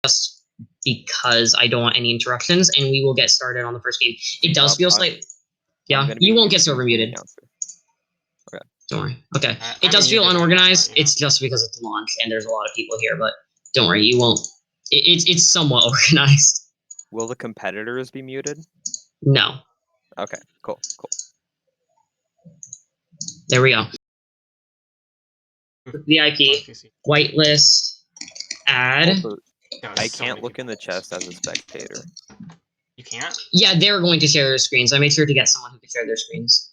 just because I don't want any interruptions, and we will get started on the first game. It does feel slight. Yeah, you won't get server muted. Okay. Don't worry. Okay. It does feel unorganized. It's just because it's launch and there's a lot of people here, but don't worry, you won't. It's somewhat organized. Will the competitors be muted? No. Okay, cool. There we go. VIP, whitelist, add. Also, I can't look in the chest as a spectator. You can't? Yeah, they're going to share their screens. I made sure to get someone who can share their screens.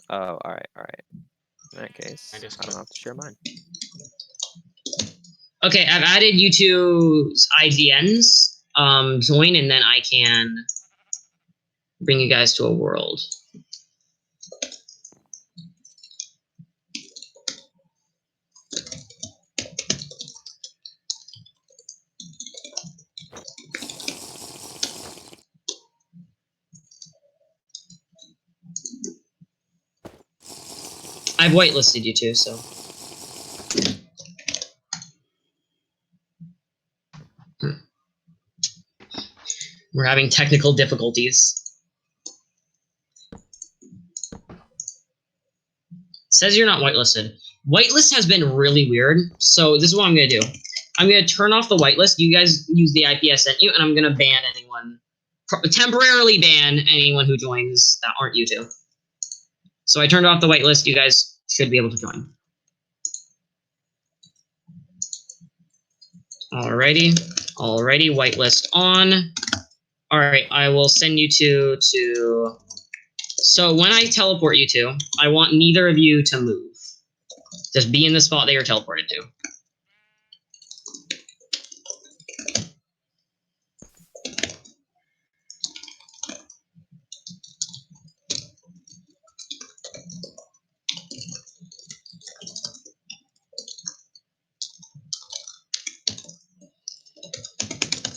Oh, alright. In that case, I don't have to share mine. Okay, I've added you two's IGNs. Join, and then I can bring you guys to a world. I've whitelisted you two, so. We're having technical difficulties. Says you're not whitelisted. Whitelist has been really weird, so this is what I'm going to do. I'm going to turn off the whitelist. You guys use the IP I sent you, and I'm going to ban anyone, temporarily ban anyone who joins that aren't you two. So I turned off the whitelist. You guys should be able to join. Alrighty, whitelist on. Alright, I will send you two to... So when I teleport you two, I want neither of you to move. Just be in the spot that you're teleported to.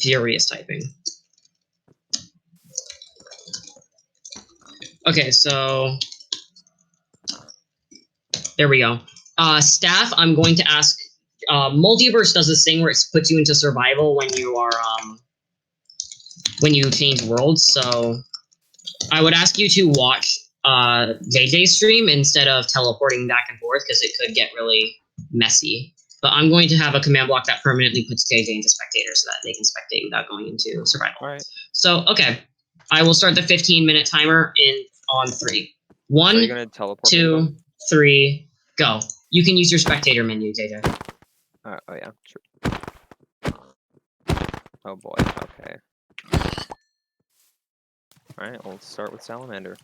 Furious typing. Okay, so there we go. Staff, I'm going to ask. Multiverse does this thing where it puts you into survival when you are when you change worlds. So I would ask you to watch JJ's stream instead of teleporting back and forth because it could get really messy. But I'm going to have a command block that permanently puts JJ into spectator so that they can spectate without going into survival. All right. So, okay. I will start the 15-minute timer on 3. 1, so you're gonna teleport 2, 3, go. You can use your spectator menu, JJ. Oh yeah, sure. Oh boy, okay. Alright, we'll start with Salamander.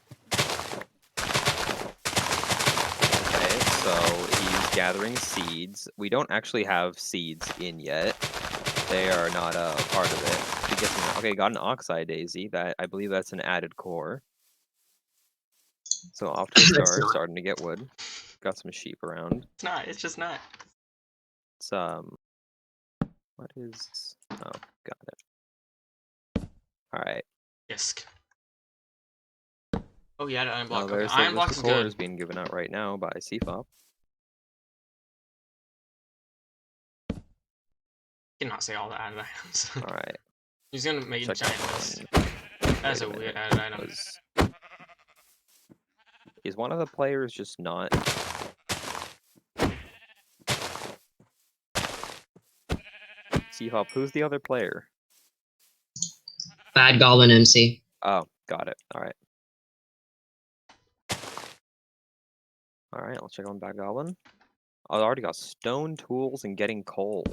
Okay, so he's gathering seeds. We don't actually have seeds in yet. They are not a part of it. He gets okay, got an Oxeye Daisy. That I believe that's an added core. So off to a start, starting to get wood. Got some sheep around. It's not, it's just not. It's what is oh, got it. Alright. Disc. Oh yeah, iron block. There's okay. Iron block is good. Is being given out right now by CFOP. Cannot say all the added items. Alright. He's gonna make a giant list. That's a weird added item. Is one of the players just not? CFOP, who's the other player? Bad Goblin MC. Oh, got it. Alright. Alright, I'll check on Bad Goblin. Oh, I already got stone tools and getting coal.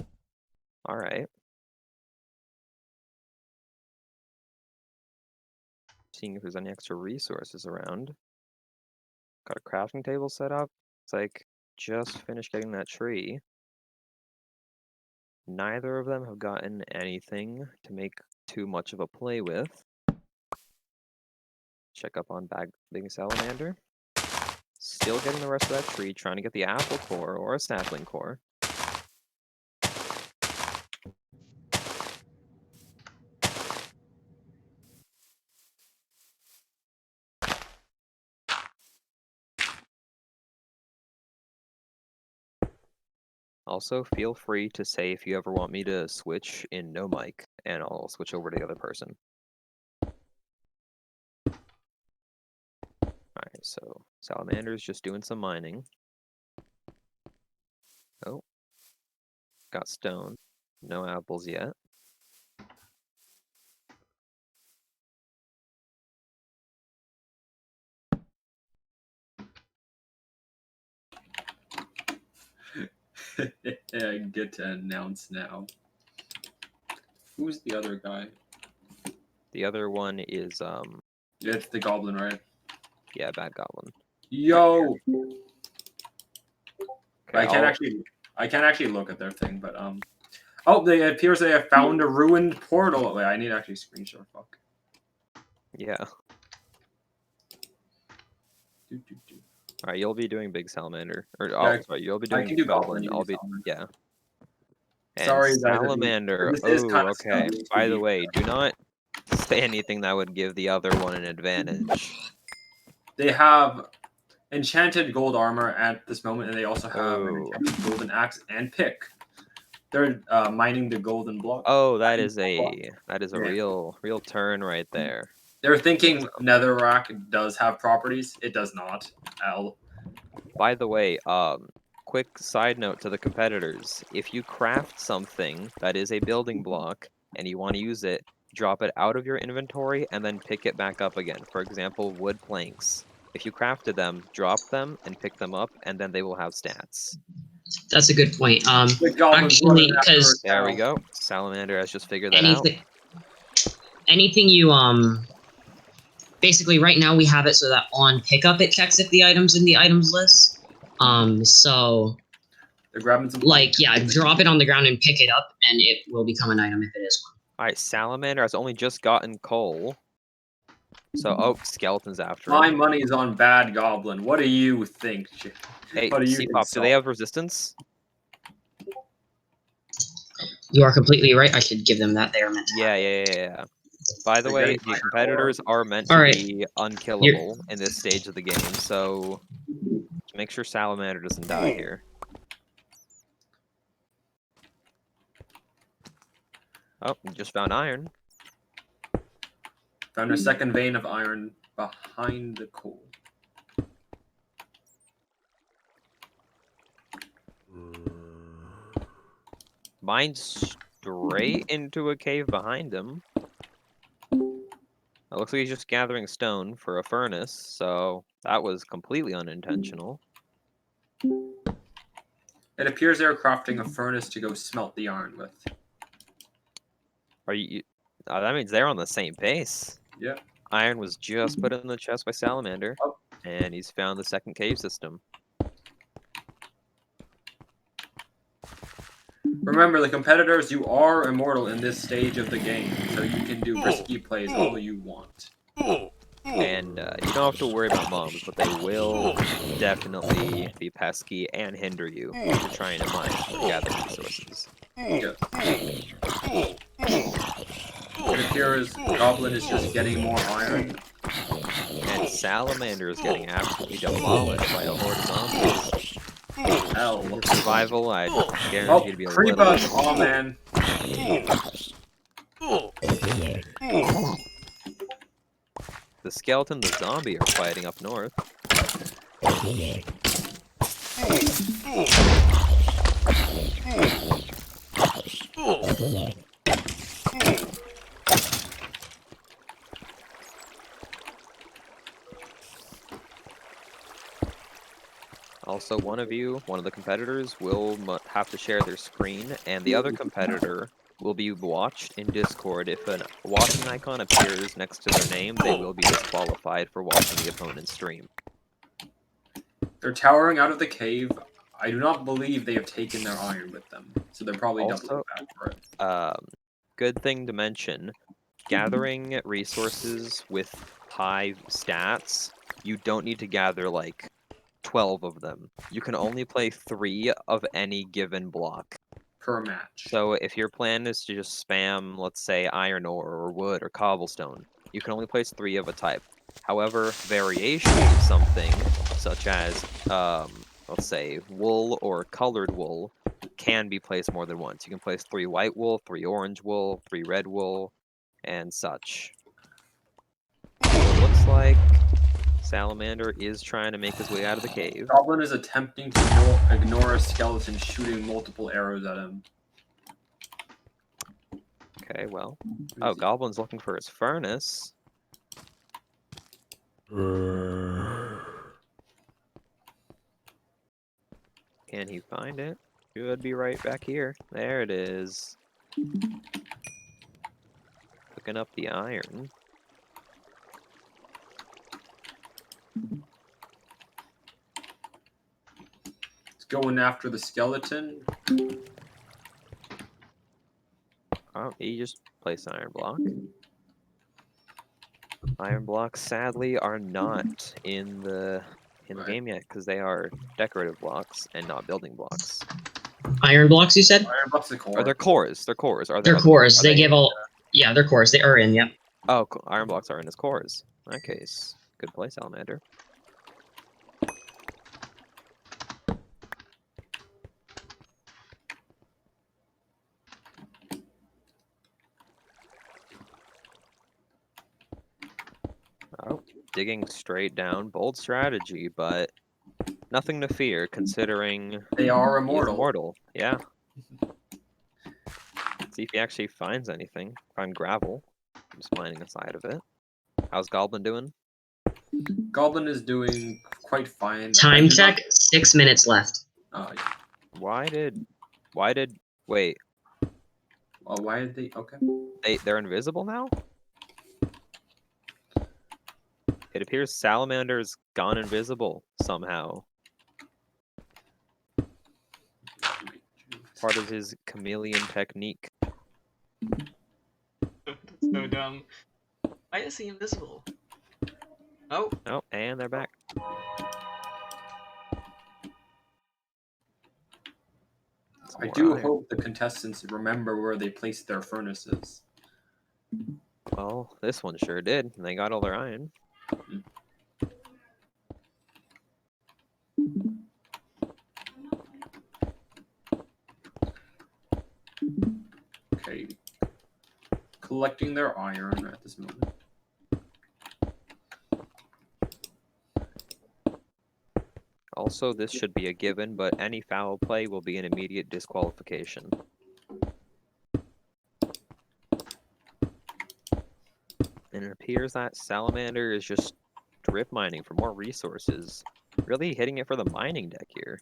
Alright. Seeing if there's any extra resources around. Got a crafting table set up. It's like, just finished getting that tree. Neither of them have gotten anything to make too much of a play with. Check up on Big Salamander. Still getting the rest of that tree, trying to get the apple core or a sapling core. Also, feel free to say if you ever want me to switch in no mic, and I'll switch over to the other person. Alright, so Salamander's just doing some mining. Oh. Got stone. No apples yet. I get to announce now. Who's the other guy? The other one is, It's the goblin, right? yeah, Bad Goblin. Yo! Okay, I can't actually look at their thing, but oh, it appears they have found a ruined portal. Wait, I need to actually screenshot. Fuck. Yeah. Do, do, do. Alright, you'll be doing Big Salamander. Or, Yeah, sorry, you'll be I doing can do Goblin. Goblin, you I'll do be, Salamander. yeah. And Sorry, guys, Salamander. this is Oh, kinda okay. scummy to By the be- way, do not say anything that would give the other one an advantage. They have enchanted gold armor at this moment, and they also have an Oh. enchanted golden axe and pick. They're mining the golden block. Oh, that is a Yeah. real turn right there. They're thinking netherrack does have properties. It does not. By the way, quick side note to the competitors. If you craft something that is a building block and you want to use it, drop it out of your inventory and then pick it back up again. For example, wood planks. If you crafted them, drop them and pick them up, and then they will have stats. That's a good point. The goblin's Actually, running after because us There we now. go. Salamander has just figured that out. anything you basically right now we have it so that on pickup it checks if the item's in the items list. So They're grabbing some. like yeah, drop it on the ground and pick it up, and it will become an item if it is one. Alright, Salamander has only just gotten coal. So, oh, Skeleton's after My him. money's on Bad Goblin. What do you think? Hey, What do you think, C-Pop, do they Saul? have resistance? You are completely right. I should give them that. They are meant to. Yeah. By the They're way, getting the iron competitors are meant to Alright. be unkillable in this stage of the game, so make sure Salamander doesn't die here. Oh, we just found iron. Found a second vein of iron behind the coal. Mine's straight into a cave behind him. It looks like he's just gathering stone for a furnace, so that was completely unintentional. It appears they're crafting a furnace to go smelt the iron with. Are you? That means they're on the same pace. Yeah. Iron was just put in the chest by Salamander, Oh. and he's found the second cave system. Remember, the competitors, you are immortal in this stage of the game, so you can do risky plays all you want. And you don't have to worry about mobs, but they will definitely be pesky and hinder you if you're trying to mine or gather resources. Yeah. It appears Goblin is just getting more iron. And Salamander is getting absolutely demolished by a horde of zombies. Hell. For survival, I guarantee Oh, you to be a creep little... us! Oh, man. The skeleton and the zombie are fighting up north. Also, one of the competitors, will have to share their screen, and the other competitor will be watched in Discord. If a watching icon appears next to their name, they will be disqualified for watching the opponent's stream. They're towering out of the cave. I do not believe they have taken their iron with them, so they're probably doubling back for it. Good thing to mention, gathering resources with high stats, you don't need to gather like 12 of them. You can only play 3 of any given block Per match. So if your plan is to just spam, let's say, iron ore or wood or cobblestone, you can only place 3 of a type. However, variations of something, such as, let's say, wool or colored wool, can be placed more than once. You can place 3 white wool, 3 orange wool, 3 red wool, and such. So it looks like Salamander is trying to make his way out of the cave. Goblin is attempting to ignore a skeleton shooting multiple arrows at him. Okay, well. Oh, Goblin's looking for his furnace. Can he find it? Should be right back here. There it is. Picking up the iron. It's going after the skeleton. Oh, he just placed an iron block. Iron blocks, sadly, are not in the game yet because they are decorative blocks and not building blocks. Iron blocks, you said? Iron blocks are core. Or they're cores. They're cores. Are They're cores. They give all. Yeah, they're cores. They are in. Yep. Oh, iron blocks are in his cores. In that case, good play, Salamander. Oh, digging straight down. Bold strategy, but nothing to fear considering they are immortal. He's immortal. Yeah. Let's see if he actually finds anything. Find gravel. I'm just mining the side of it. How's Goblin doing? Goblin is doing quite fine. Time check. 6 minutes left. Yeah. Why did wait? Why did they? Okay. They're invisible now? It appears Salamander's gone invisible somehow. Part of his chameleon technique. That's so dumb. Why is he invisible? Oh. Oh, and they're back. I do hope the contestants remember where they placed their furnaces. Well, this one sure did. And they got all their iron. Okay. Collecting their iron at this moment. Also, this should be a given, but any foul play will be an immediate disqualification. And it appears that Salamander is just drip mining for more resources. Really hitting it for the mining deck here.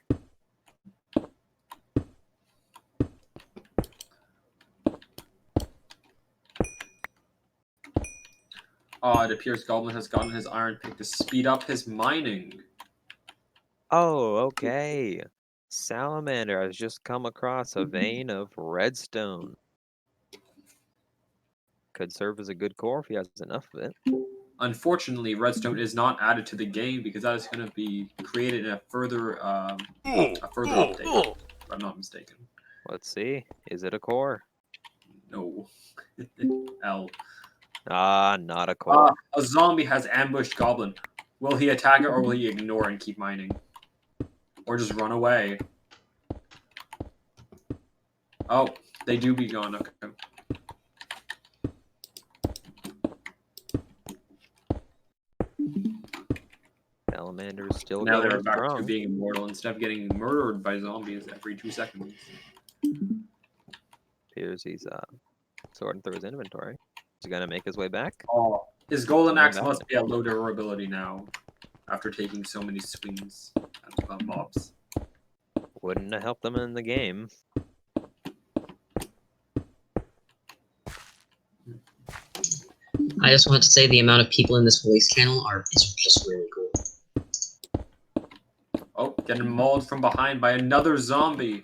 It appears Goblin has gotten his iron pick to speed up his mining. Oh, okay. Salamander has just come across a vein of redstone. Could serve as a good core if he has enough of it. Unfortunately, redstone is not added to the game because that is going to be created in a further update, if I'm not mistaken. Let's see. Is it a core? No. L. Ah, not a core. A zombie has ambushed Goblin. Will he attack it or will he ignore and keep mining? Or just run away? Oh, they do be gone. Okay. Salamander's still now going they're back strong. to being immortal instead of getting murdered by zombies every 2 seconds. Appears he's sorting through his inventory. Is he gonna make his way back? Oh, his golden axe must be at low durability now, after taking so many swings at mobs. Wouldn't have helped them in the game. I just want to say the amount of people in this voice channel is just really cool. Oh, getting mauled from behind by another zombie.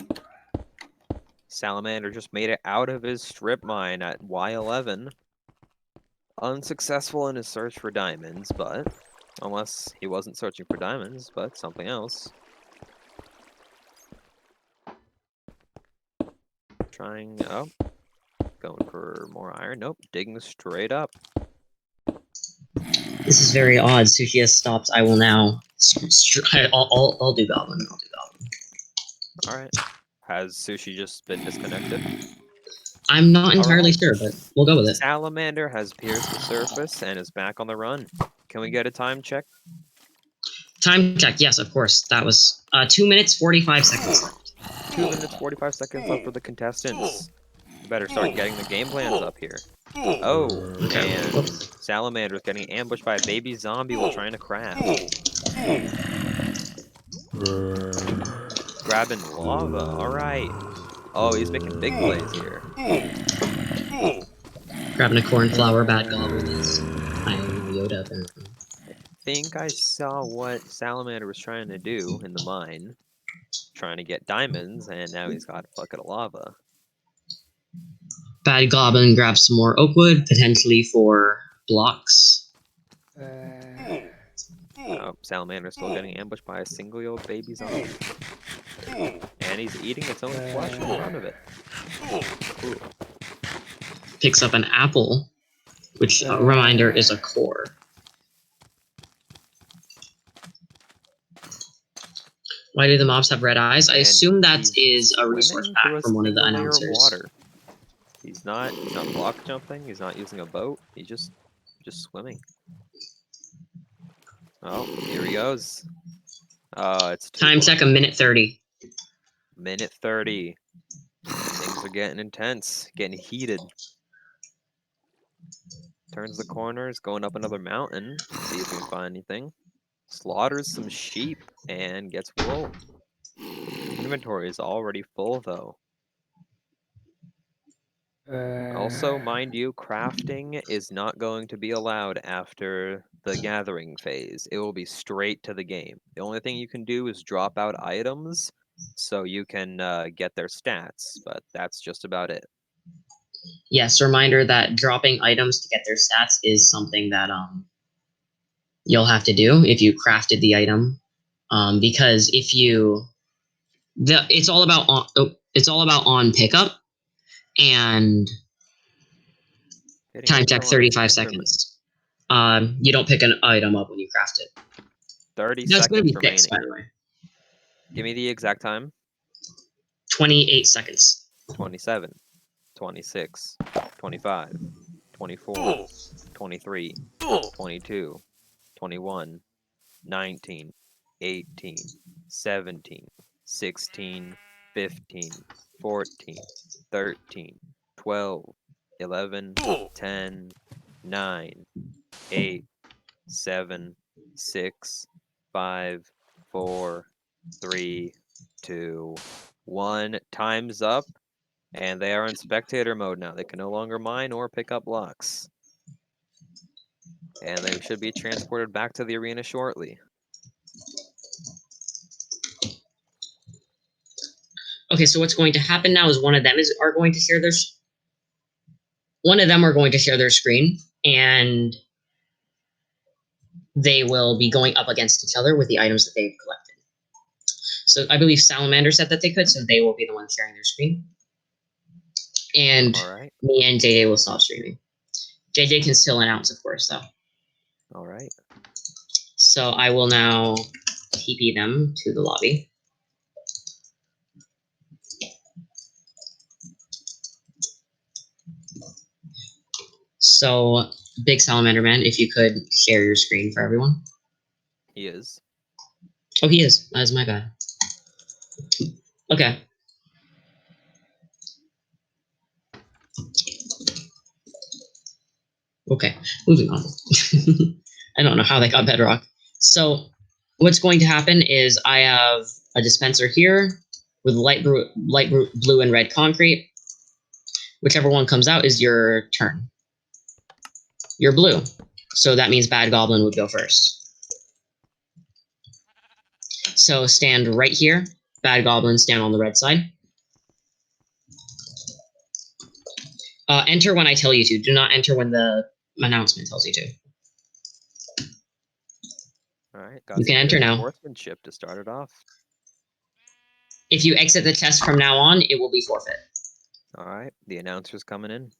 Salamander just made it out of his strip mine at Y11. Unsuccessful in his search for diamonds, but unless he wasn't searching for diamonds, but something else. Trying, oh, going for more iron. Nope, digging straight up. This is very odd. Sushi has stopped. I will now. I'll do Goblin. I'll do Goblin. All right. Has Sushi just been disconnected? I'm not entirely Alright. sure, but we'll go with it. Salamander has pierced the surface and is back on the run. Can we get a time check? Time check. Yes, of course. That was 2 minutes 45 seconds left. 2 minutes 45 seconds left for the contestants. We better start getting the game plans up here. Oh, Okay. and Salamander's getting ambushed by a baby zombie while trying to craft. Grabbing lava. Alright. Oh, he's making big plays here. Grabbing a cornflower, bad goblins. I am Yoda, apparently. Think I saw what Salamander was trying to do in the mine. Trying to get diamonds, and now he's got a bucket of lava. Bad goblin grabs some more oak wood, potentially for blocks. Oh, Salamander's still getting ambushed by a single-year-old baby zombie. And he's eating its own flesh in front of it. Ooh. Picks up an apple, which, reminder, is a core. Why do the mobs have red eyes? I And assume that he's is a resource swimming pack through a from one of the single layer of announcers. water. He's not block jumping, he's not using a boat, he's just swimming. Oh, here he goes. It's Time check, a minute 30. Minute 30. Things are getting intense, getting heated. Turns the corners, going up another mountain, see if we can find anything. Slaughters some sheep and gets wool. Inventory is already full though. Also, mind you, crafting is not going to be allowed after the gathering phase. It will be straight to the game. The only thing you can do is drop out items so you can get their stats, but that's just about it. Yes, reminder that dropping items to get their stats is something that you'll have to do if you crafted the item. Because if you it's all about on pickup, and time check 35 seconds. You don't pick an item up when you craft it. 30 That's going to seconds be remaining. fixed, by the way. Give me the exact time. 28 seconds. 27, 26, 25, 24, 23, 22, 21, 19, 18, 17, 16, 15, 14, 13, 12, 11, 10, 9, 8, 7, 6, 5, 4, 3, 2, 1. Time's up, and they are in spectator mode now. They can no longer mine or pick up blocks. And they should be transported back to the arena shortly. Okay, so what's going to happen now is one of them are going to share their screen, and they will be going up against each other with the items that they've collected. So I believe Salamander said that they could, so they will be the ones sharing their screen. And me and JJ will stop streaming. JJ can still announce, of course, though. All right. So I will now TP them to the lobby. So, Big Salamander Man, if you could share your screen for everyone. He is. Oh, he is. That is my bad. Okay. Okay, moving on. I don't know how they got bedrock. So, what's going to happen is I have a dispenser here with light blue and red concrete. Whichever one comes out is your turn. You're blue, so that means Bad Goblin would go first. So stand right here. Bad Goblin, stand on the red side. Enter when I tell you to. Do not enter when the announcement tells you to. All right. Got you can enter now. Sportsmanship to start it off. If you exit the test from now on, it will be forfeit. All right. The announcer's coming in.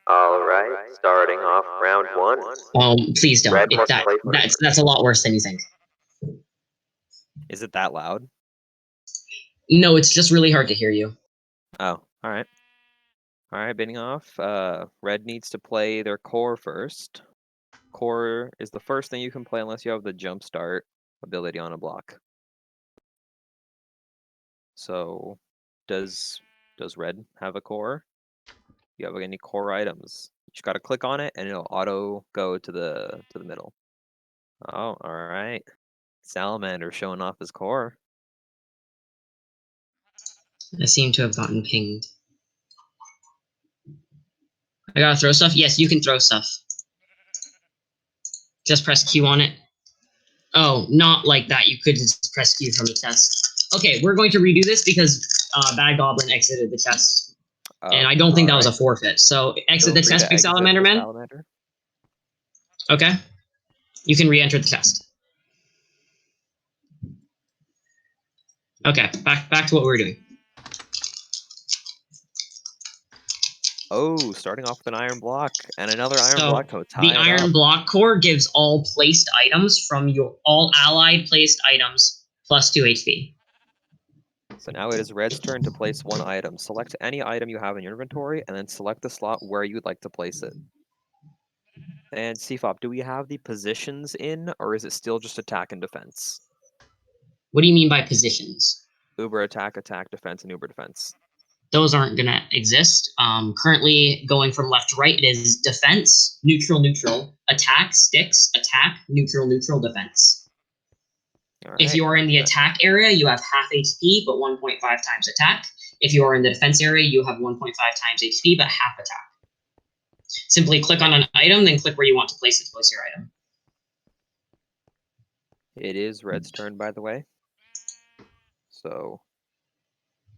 All right. Starting off round 1. Please don't. That's a lot worse than you think. Is it that loud? No, it's just really hard to hear you. Oh, all right. All right, bidding off. Red needs to play their core first. Core is the first thing you can play unless you have the jump start ability on a block. So, does Red have a core? You have any core items? You just got to click on it, and it'll auto go to the middle. Oh, all right. Salamander showing off his core. I seem to have gotten pinged. I gotta throw stuff? Yes, you can throw stuff. Just press Q on it. Oh, not like that. You could just press Q from the chest. Okay, we're going to redo this because Bad Goblin exited the chest. And I don't think that was a forfeit. So exit the chest, Big Salamander Man. Salamander. Okay. You can re-enter the chest. Okay, back to what we were doing. Oh, starting off with an iron block and another iron block to tie the it iron up. block core gives all placed items from your all allied placed items plus 2 HP. So now it is Red's turn to place one item. Select any item you have in your inventory and then select the slot where you'd like to place it. And CFOP, do we have the positions in, or is it still just attack and defense? What do you mean by positions? Uber attack, attack, defense, and Uber defense. Those aren't going to exist. Currently, going from left to right, it is defense, neutral, neutral, attack, sticks, attack, neutral, neutral, defense. Right. If you are in the attack area, you have half HP, but 1.5 times attack. If you are in the defense area, you have 1.5 times HP, but half attack. Simply click on an item, then click where you want to place your item. It is Red's turn, by the way. So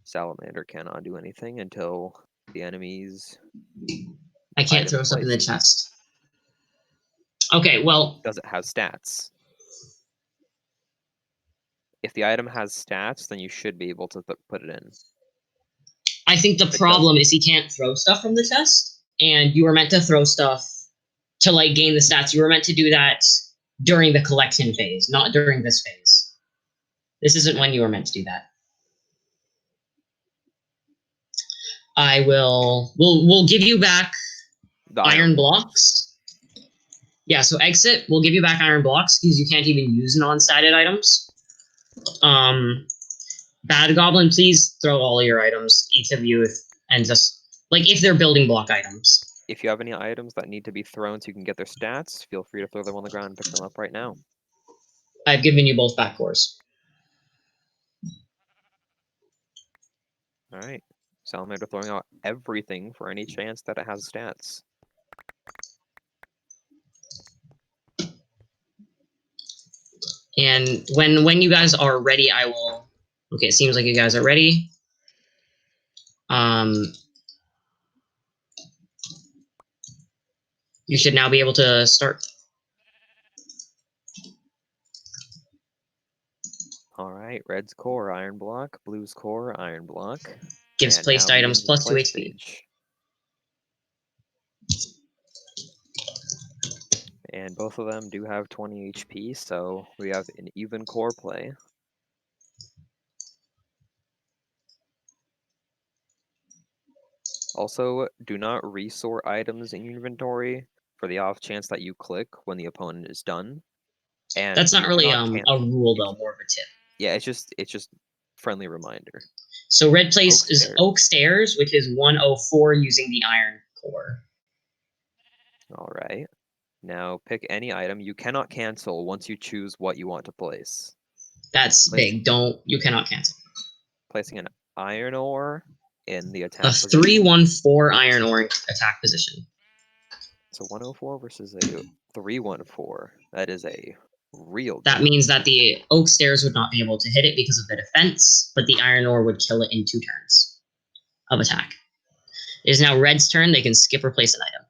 Salamander cannot do anything until the enemy's I can't throw stuff in the chest. Okay, well... Does it have stats? If the item has stats, then you should be able to put it in. I think the problem is he can't throw stuff from the chest, and you were meant to throw stuff to like gain the stats. You were meant to do that during the collection phase, not during this phase. This isn't when you were meant to do that. We'll give you back the iron blocks. Yeah, so exit, we'll give you back iron blocks because you can't even use non-statted items. Bad Goblin, please throw all your items, each of you, and just, like, if they're building block items. If you have any items that need to be thrown so you can get their stats, feel free to throw them on the ground and pick them up right now. I've given you both back cores. Alright. Salamander throwing out everything for any chance that it has stats. And when you guys are ready, I will... Okay, it seems like you guys are ready. You should now be able to start. Alright, Red's core, iron block. Blue's core, iron block. Gives placed items plus 2 HP. And both of them do have 20 HP, so we have an even core play. Also, do not resort items in your inventory for the off chance that you click when the opponent is done. And that's not really a rule, though, more of a tip. Yeah, it's just friendly reminder. So red place is Oak Stairs, which is 104 using the iron core. All right. Now pick any item. You cannot cancel once you choose what you want to place. That's big. You cannot cancel. Placing an iron ore in the attack position. 314 iron ore attack position. It's a 104 versus a 314. That is a real. That means that the Oak Stairs would not be able to hit it because of the defense, but the iron ore would kill it in 2 turns of attack. It is now Red's turn. They can skip or place an item.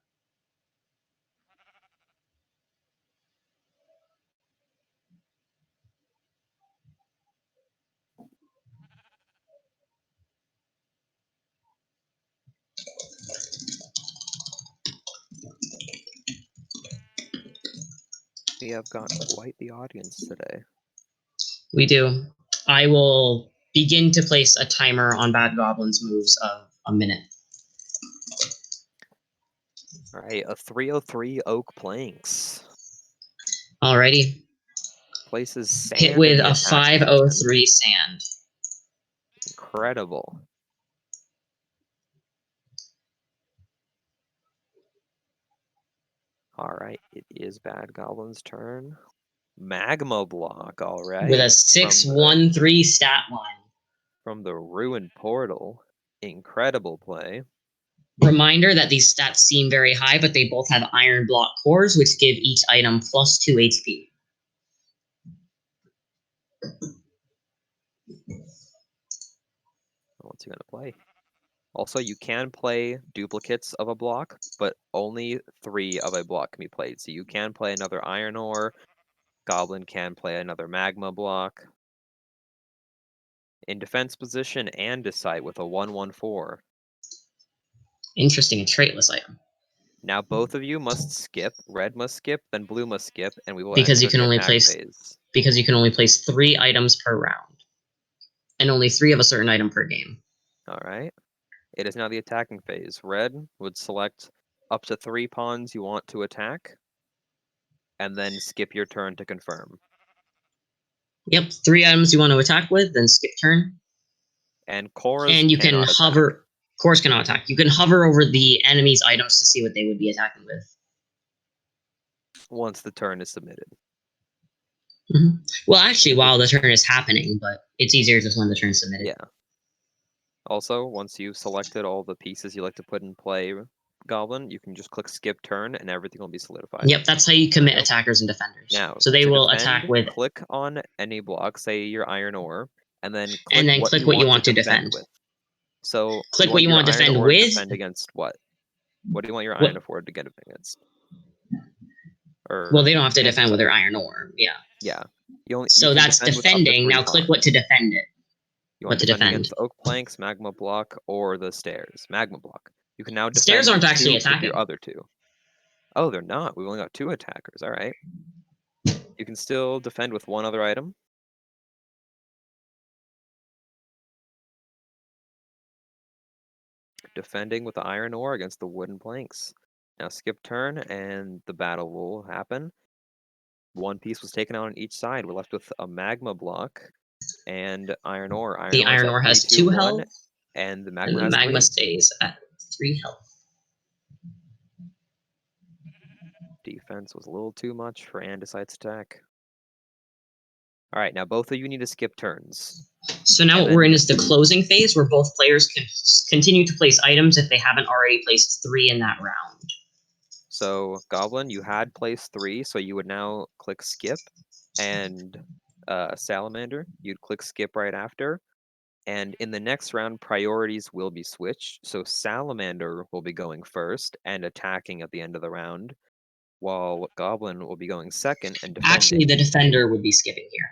We have got quite the audience today. We do. I will begin to place a timer on Bad Goblin's moves of a minute. All right, a 303 oak planks. Alrighty. Places sand Hit with in the a attack 503 sand. Incredible. All right, it is Bad Goblin's turn. Magma block, all right. With a 613 stat line. From the ruined portal. Incredible play. Reminder that these stats seem very high, but they both have iron block cores, which give each item plus 2 HP. What's he going to play? Also, you can play duplicates of a block, but only 3 of a block can be played. So you can play another iron ore. Goblin can play another magma block. In defense position and decide with a 1/1/4. Interesting, a traitless item. Now both of you must skip. Red must skip, then blue must skip, and we will because you enter can the only attack place phase. because you can only place 3 items per round, and only 3 of a certain item per game. All right. It is now the attacking phase. Red would select up to 3 pawns you want to attack, and then skip your turn to confirm. Yep, 3 items you want to attack with, then skip turn. And cores And you can cannot hover. attack. Cores cannot attack. You can hover over the enemy's items to see what they would be attacking with. Once the turn is submitted. Mm-hmm. Well, actually, while the turn is happening, but it's easier just when the turn is submitted. Yeah. Also, once you've selected all the pieces you like to put in play, Goblin, you can just click skip turn and everything will be solidified. Yep, that's how you commit attackers and defenders. Now, so they will defend, attack with. Click on any block, say your iron ore, and then click, and then what, click you what want you want to defend defend with. So click what you want to defend with. Defend against what? What do you want your iron ore to get against? Or well, they don't have to defend with their iron ore. Yeah. Yeah. So that's defending. Now click what to defend it. You want to defend against oak planks, magma block, or the stairs. Magma block. You can now defend stairs aren't actually attacking. With your other 2. Oh, they're not. We've only got 2 attackers. All right. You can still defend with 1 other item. Defending with the iron ore against the wooden planks. Now skip turn and the battle will happen. 1 piece was taken out on each side. We're left with a magma block and iron ore. The iron ore has 2 health, and the magma has 3. Stays at 3 health. Defense was a little too much for Andesight's attack. All right, now both of you need to skip turns. So now what we're in is the closing phase, where both players can continue to place items if they haven't already placed 3 in that round. So, Goblin, you had placed 3, so you would now click skip, and Salamander, you'd click skip right after. And in the next round, priorities will be switched. So Salamander will be going first and attacking at the end of the round, while Goblin will be going second and defending. Actually, the defender would be skipping here.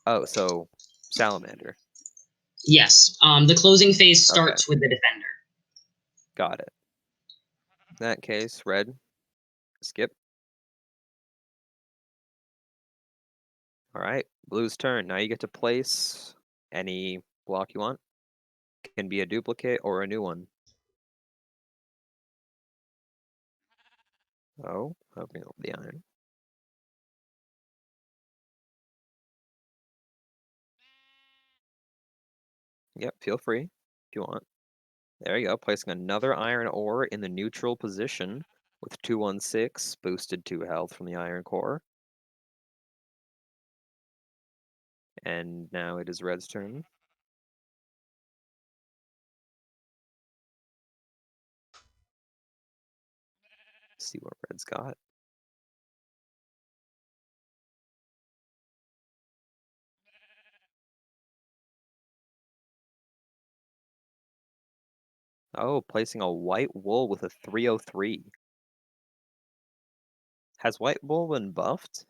Oh, so Salamander. Yes. The closing phase starts with the defender. Got it. In that case, Red, skip. All right, Blue's turn. Now you get to place any block you want. It can be a duplicate or a new one. Oh, opening over the iron. Yep, feel free if you want. There you go, placing another iron ore in the neutral position with 216, boosted 2 health from the iron core. And now it is Red's turn. Let's see what Red's got. Oh, placing a white wool with a 303. Has white wool been buffed?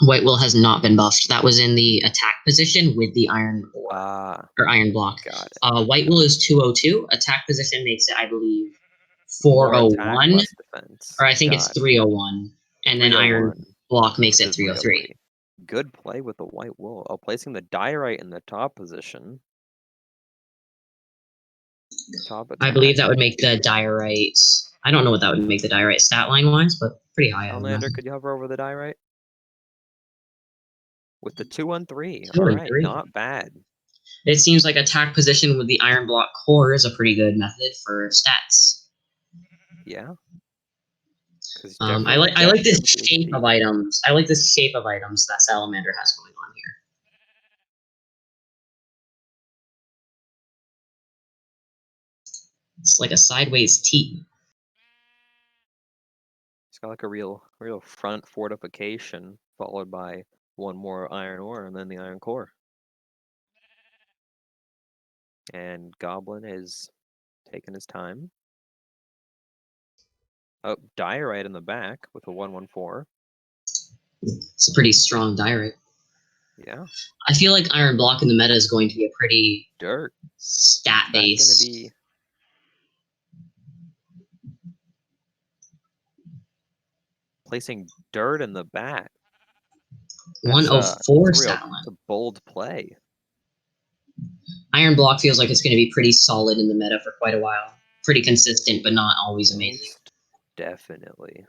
White wool has not been buffed. That was in the attack position with the iron ore, or iron block. Got it. White wool is 202. Attack position makes it, I believe, 401. Less defense. Or I think it's 301. And then iron block makes it 303. Good play with the white wool. Oh, placing the diorite in the top position. Top I attack. believe that would make the diorite. I don't know what that would make the diorite stat line wise, but pretty high. Outlander, could you hover over the diorite? With the 2-1-3. 2 All and right, 3. not bad. It seems like attack position with the iron block core is a pretty good method for stats. Yeah. I like this shape of items. I like this shape of items that Salamander has going on here. It's like a sideways T. It's got like a real front fortification, followed by one more iron ore and then the iron core. And Goblin is taking his time. Oh, diorite in the back with a 1-1-4. It's a pretty strong diorite. Yeah. I feel like iron block in the meta is going to be a pretty Dirt. stat based. That's going to be placing dirt in the back. 104 stat line. It's a bold play. Iron block feels like it's going to be pretty solid in the meta for quite a while. Pretty consistent, but not always amazing. Definitely.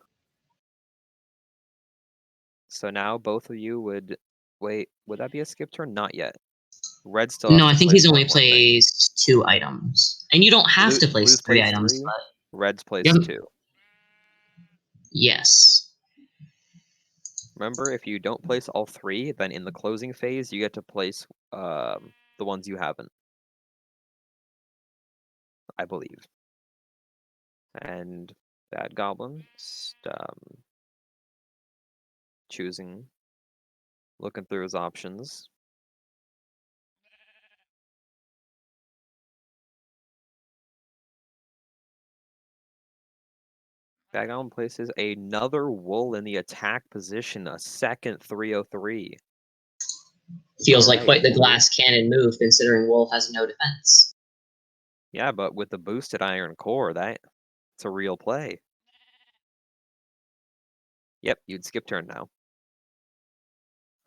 So now both of you would wait. Would that be a skip turn? Not yet. Red still. No, I think he's only placed 2 items, and you don't have to place 3 items. But Red's placed 2. Yes. Remember, if you don't place all 3, then in the closing phase you get to place the ones you haven't. I believe. And Bad Goblin choosing, looking through his options. Bad Goblin places another wool in the attack position, a second 303. Feels like quite the glass cannon move, considering wool has no defense. Yeah, but with the boosted iron core, it's a real play. Yep, you'd skip turn now.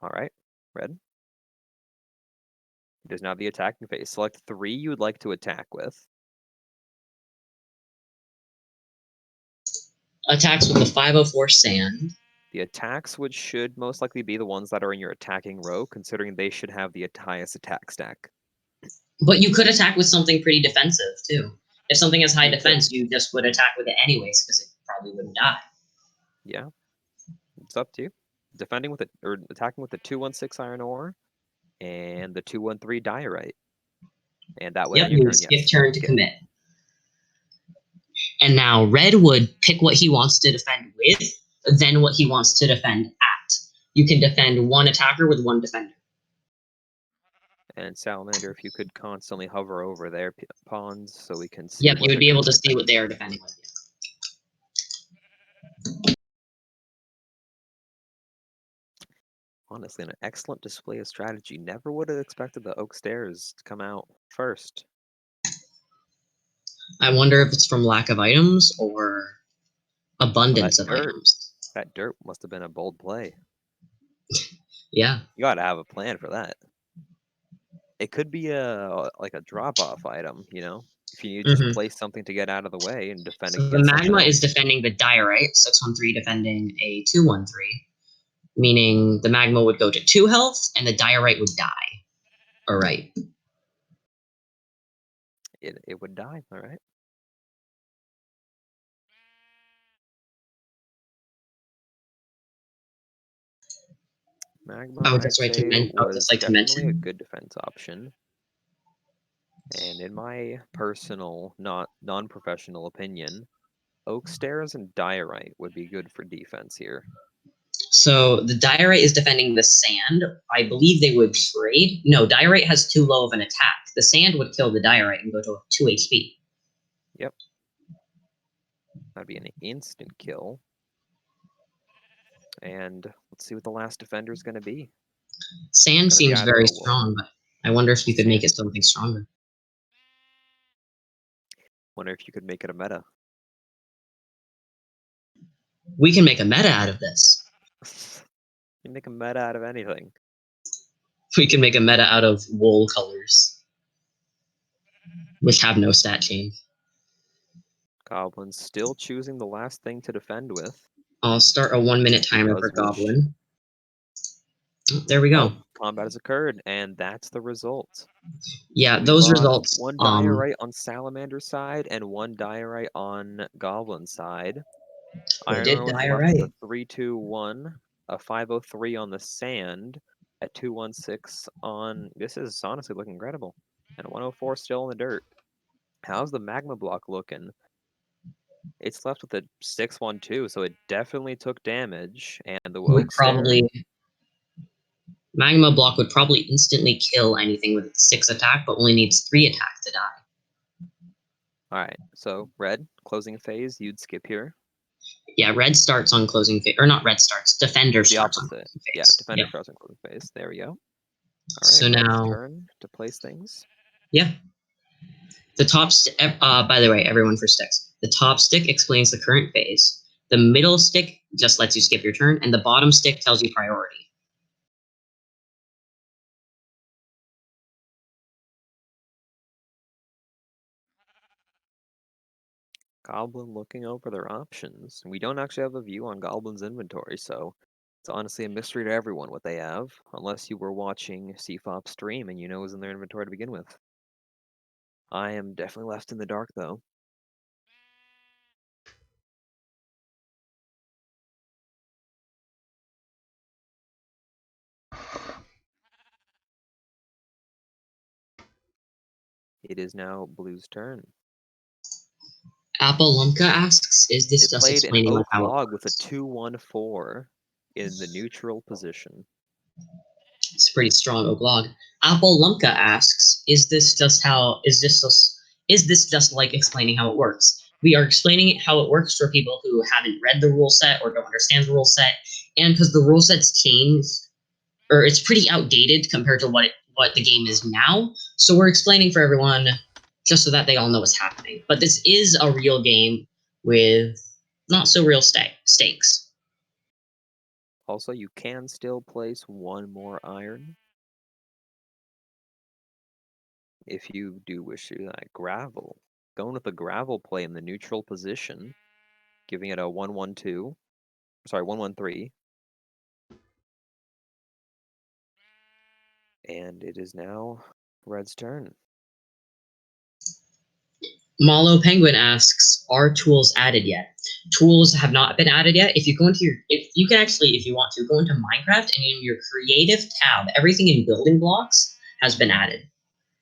All right, Red. There's now the attacking phase. Select 3 you would like to attack with. Attacks with the 504 sand. The attacks should most likely be the ones that are in your attacking row, considering they should have the highest attack stack. But you could attack with something pretty defensive, too. If something has high defense, you just would attack with it anyways, because it probably wouldn't die. Yeah. It's up to you. Defending with or attacking with the 2-1-6 iron ore and the 2-1-3 diorite. And that way on your turn, skip turn to commit. And now Red would pick what he wants to defend with, then what he wants to defend at. You can defend one attacker with one defender. And Salamander, if you could constantly hover over their pawns so we can see. Yep, you would be able to see what they are defending with. Honestly, an excellent display of strategy. Never would have expected the Oak Stairs to come out first. I wonder if it's from lack of items or abundance of items. That dirt must have been a bold play. Yeah. You got to have a plan for that. It could be like a drop-off item, you know? If you just place something to get out of the way and defend against the magma is defending the diorite, 613 defending a 213, meaning the magma would go to 2 health and the diorite would die. All right. It would die, all right. Magma, that's right. to mention. A good defense option. And in my personal, non-professional opinion, Oak Stairs and Diorite would be good for defense here. So the Diorite is defending the sand. I believe they would trade. No, Diorite has too low of an attack. The sand would kill the Diorite and go to 2 HP. Yep. That'd be an instant kill. And let's see what the last defender is going to be. Sand seems very strong, but I wonder if you could make it something stronger. Wonder if you could make it a meta. We can make a meta out of this. can make a meta out of anything. We can make a meta out of wool colors, which have no stat change. Goblin's still choosing the last thing to defend with. I'll start a 1-minute timer for Goblin. Oh, there we go. Oh, combat has occurred, and that's the result. Yeah, We those lost results. One diorite on Salamander's side and one diorite on Goblin's side. They did Iron was die left right. with a 3-2-1, a 503 on the sand, a 216 on. This is honestly looking incredible, and a 104 still in the dirt. How's the magma block looking? It's left with a 612, so it definitely took damage, and the Would oak stair. probably Magma block would probably instantly kill anything with 6 attack, but only needs 3 attack to die. Alright, so red, closing phase, you'd skip here. Yeah, red starts on closing phase, or not red starts. Defender The starts on opposite. closing phase. Yeah, defender starts on closing phase. There we go. Alright, So red's now, turn to place things. yeah. The top by the way, everyone for sticks. The top stick explains the current phase. The middle stick just lets you skip your turn, and the bottom stick tells you priority. Goblin looking over their options. We don't actually have a view on Goblin's inventory, so it's honestly a mystery to everyone what they have, unless you were watching CFOP stream and you know it was in their inventory to begin with. I am definitely left in the dark, though. It is now Blue's turn. Apple Lumka asks, is this They just played an explaining oak how it log with a works? 2-1-4 in the neutral position. It's a pretty strong oak log. Apple Lumka asks, is this just like explaining how it works? We are explaining how it works for people who haven't read the rule set or don't understand the rule set, and because the rule set's changed, or it's pretty outdated compared to what the game is now. So we're explaining for everyone just so that they all know what's happening. But this is a real game with not so real stakes. Also, you can still place one more iron if you do wish to do that. Gravel. Going with the gravel play in the neutral position, giving it a 1-1-2. Sorry, 1-1-3. And it is now Red's turn. Malo Penguin asks, are tools added yet? Tools have not been added yet. If you go into if you want to, go into Minecraft, and in your creative tab, everything in building blocks has been added.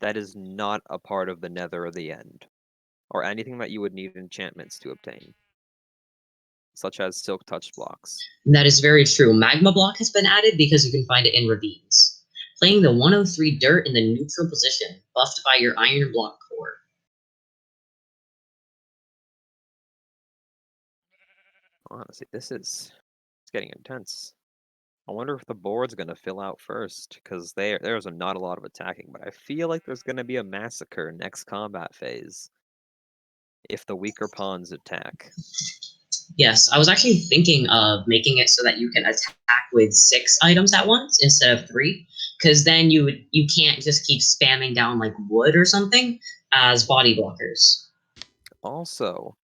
That is not a part of the Nether or the End, or anything that you would need enchantments to obtain, such as Silk Touch blocks. That is very true. Magma block has been added because you can find it in ravines. Playing the 103 dirt in the neutral position, buffed by your iron block core. Honestly, it's getting intense. I wonder if the board's going to fill out first, because there's not a lot of attacking, but I feel like there's going to be a massacre next combat phase if the weaker pawns attack. Yes, I was actually thinking of making it so that you can attack with 6 items at once instead of 3, because then you can't just keep spamming down like wood or something as body blockers. Also,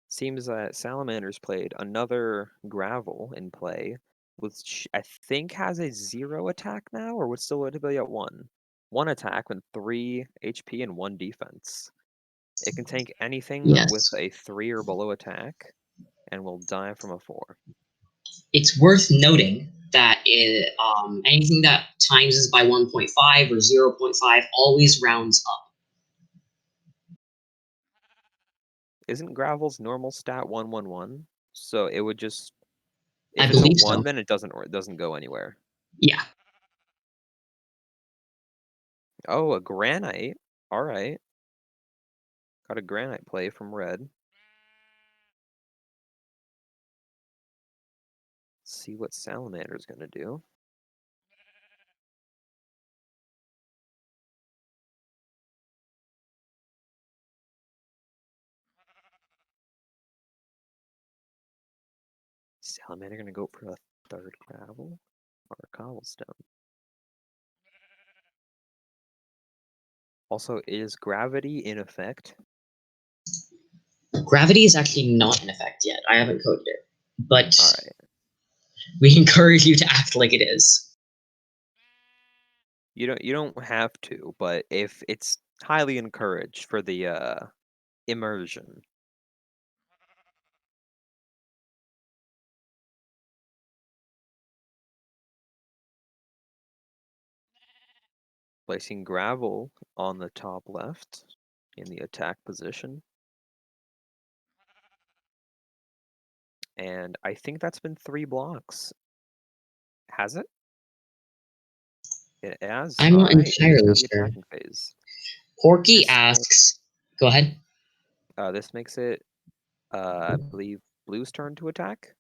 seems that Salamander's played another gravel in play, which I think has a 0 attack now, or would still be at 1. 1 attack with 3 HP and 1 defense. It can tank anything with a 3 or below attack, and will die from a 4. It's worth noting that anything that times is by 1.5 or 0.5 always rounds up. Isn't gravel's normal stat 1-1-1? So it would just, if I it's a believe 1, so. then it doesn't go anywhere. Yeah. Oh, a granite. All right. Got a granite play from red. Let's see what Salamander's gonna do. Salamander gonna go for a 3rd gravel. Or cobblestone. Also, is gravity in effect? Gravity is actually not in effect yet. I haven't coded it. But Alright. we encourage you to act like it is. You don't have to, but if it's highly encouraged for the immersion. Placing gravel on the top left in the attack position. And I think that's been 3 blocks. Has it? It has. I'm not Alright, it is entirely the sure. attacking phase. Porky This asks, go ahead. This makes it, I believe, Blue's turn to attack?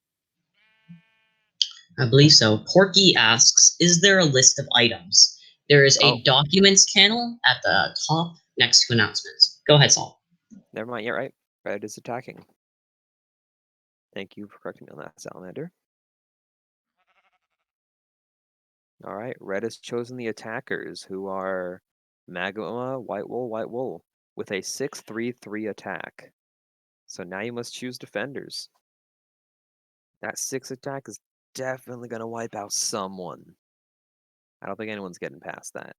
I believe so. Porky asks, is there a list of items? There is a documents panel at the top next to announcements. Go ahead, Saul. Never mind, you're right. Red is attacking. Thank you for correcting me on that, Salamander. Alright, Red has chosen the attackers, who are Magma, White Wool, with a 6-3-3 attack. So now you must choose defenders. That 6 attack is definitely going to wipe out someone. I don't think anyone's getting past that.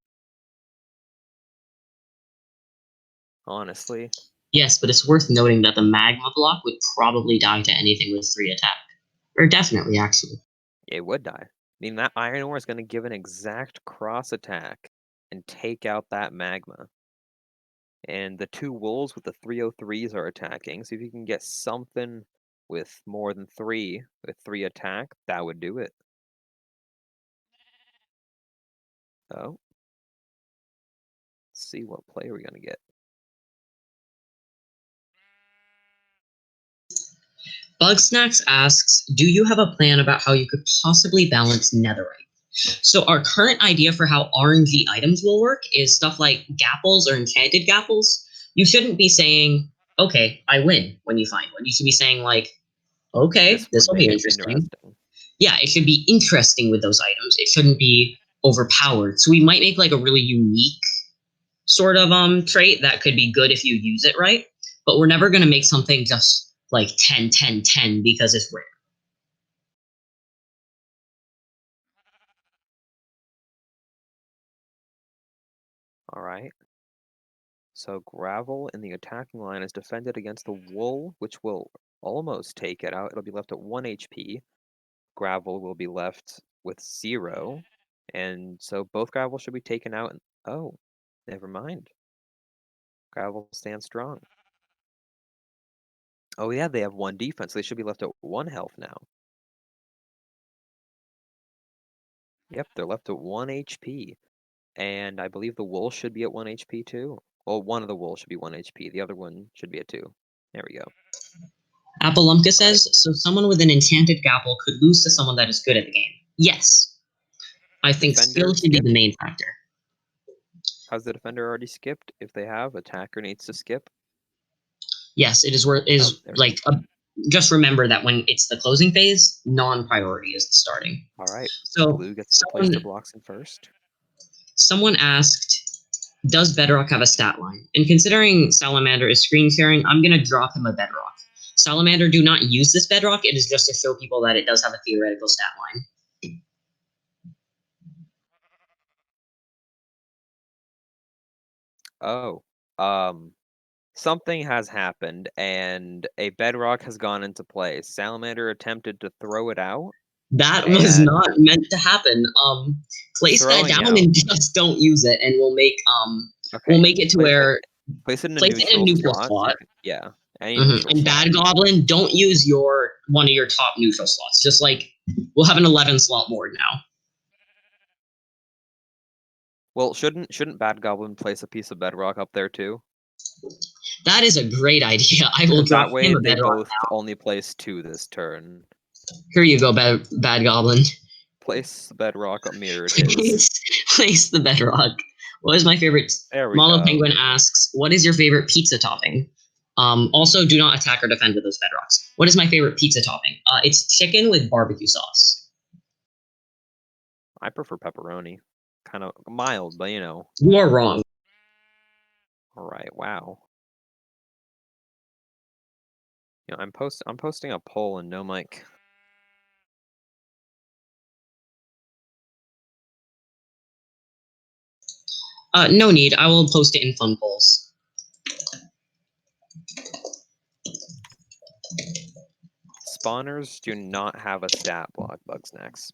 Honestly. Yes, but it's worth noting that the magma block would probably die to anything with 3 attack. Or definitely, actually. It would die. I mean, that iron ore is going to give an exact cross attack and take out that magma. And the 2 wolves with the 303s are attacking, so if you can get something with more than 3, with 3 attack, that would do it. Oh. Let's see what play are we going to get. Bugsnacks asks, do you have a plan about how you could possibly balance netherite? So our current idea for how RNG items will work is stuff like gapples or enchanted gapples. You shouldn't be saying, okay, I win when you find one. You should be saying like, okay, this would will be make it interesting. Yeah, it should be interesting with those items. It shouldn't be overpowered. So we might make like a really unique sort of trait that could be good if you use it right. But we're never going to make something just like 10, 10, 10 because it's rare. Alright. So gravel in the attacking line is defended against the wool, which will almost take it out. It'll be left at 1 HP. Gravel will be left with 0. And so both gravel should be taken out. And oh, never mind. Gravel stands strong. Oh yeah, they have 1 defense. They should be left at 1 health now. Yep, they're left at 1 HP. And I believe the wool should be at 1 HP too. Well, one of the wool should be 1 HP. The other one should be at 2. There we go. Appalumka says, so someone with an enchanted gapple could lose to someone that is good at the game. Yes. I think skill should be the main factor. Has the defender already skipped? If they have, attacker needs to skip. Yes, it is just remember that when it's the closing phase, non-priority is the starting. Alright. So Blue gets to place their blocks in first. Someone asked, does Bedrock have a stat line? And considering Salamander is screen sharing, I'm going to drop him a Bedrock. Salamander, do not use this Bedrock. It is just to show people that it does have a theoretical stat line. Oh. Something has happened, and a Bedrock has gone into play. Salamander attempted to throw it out. That was not meant to happen. Place that down and just don't use it, and we'll make it to where place it in a neutral slot. Yeah. And Bad Goblin, don't use one of your top neutral slots. Just like we'll have an 11 slot board now. Well, shouldn't Bad Goblin place a piece of Bedrock up there too? That is a great idea. I will drop that way him a they Bedrock both now. only place 2 this turn. Here you go, Bad Goblin. Place the Bedrock up mirror it is. Place the Bedrock. What is my favorite? There we Malo go. Penguin asks, what is your favorite pizza topping? Also, do not attack or defend with those Bedrocks. What is my favorite pizza topping? It's chicken with barbecue sauce. I prefer pepperoni. Kind of mild, but you know. You are wrong. All right. Wow. You know, I'm posting a poll in No Mic. No need. I will post it in fun polls. Spawners do not have a stat block, Bugsnax.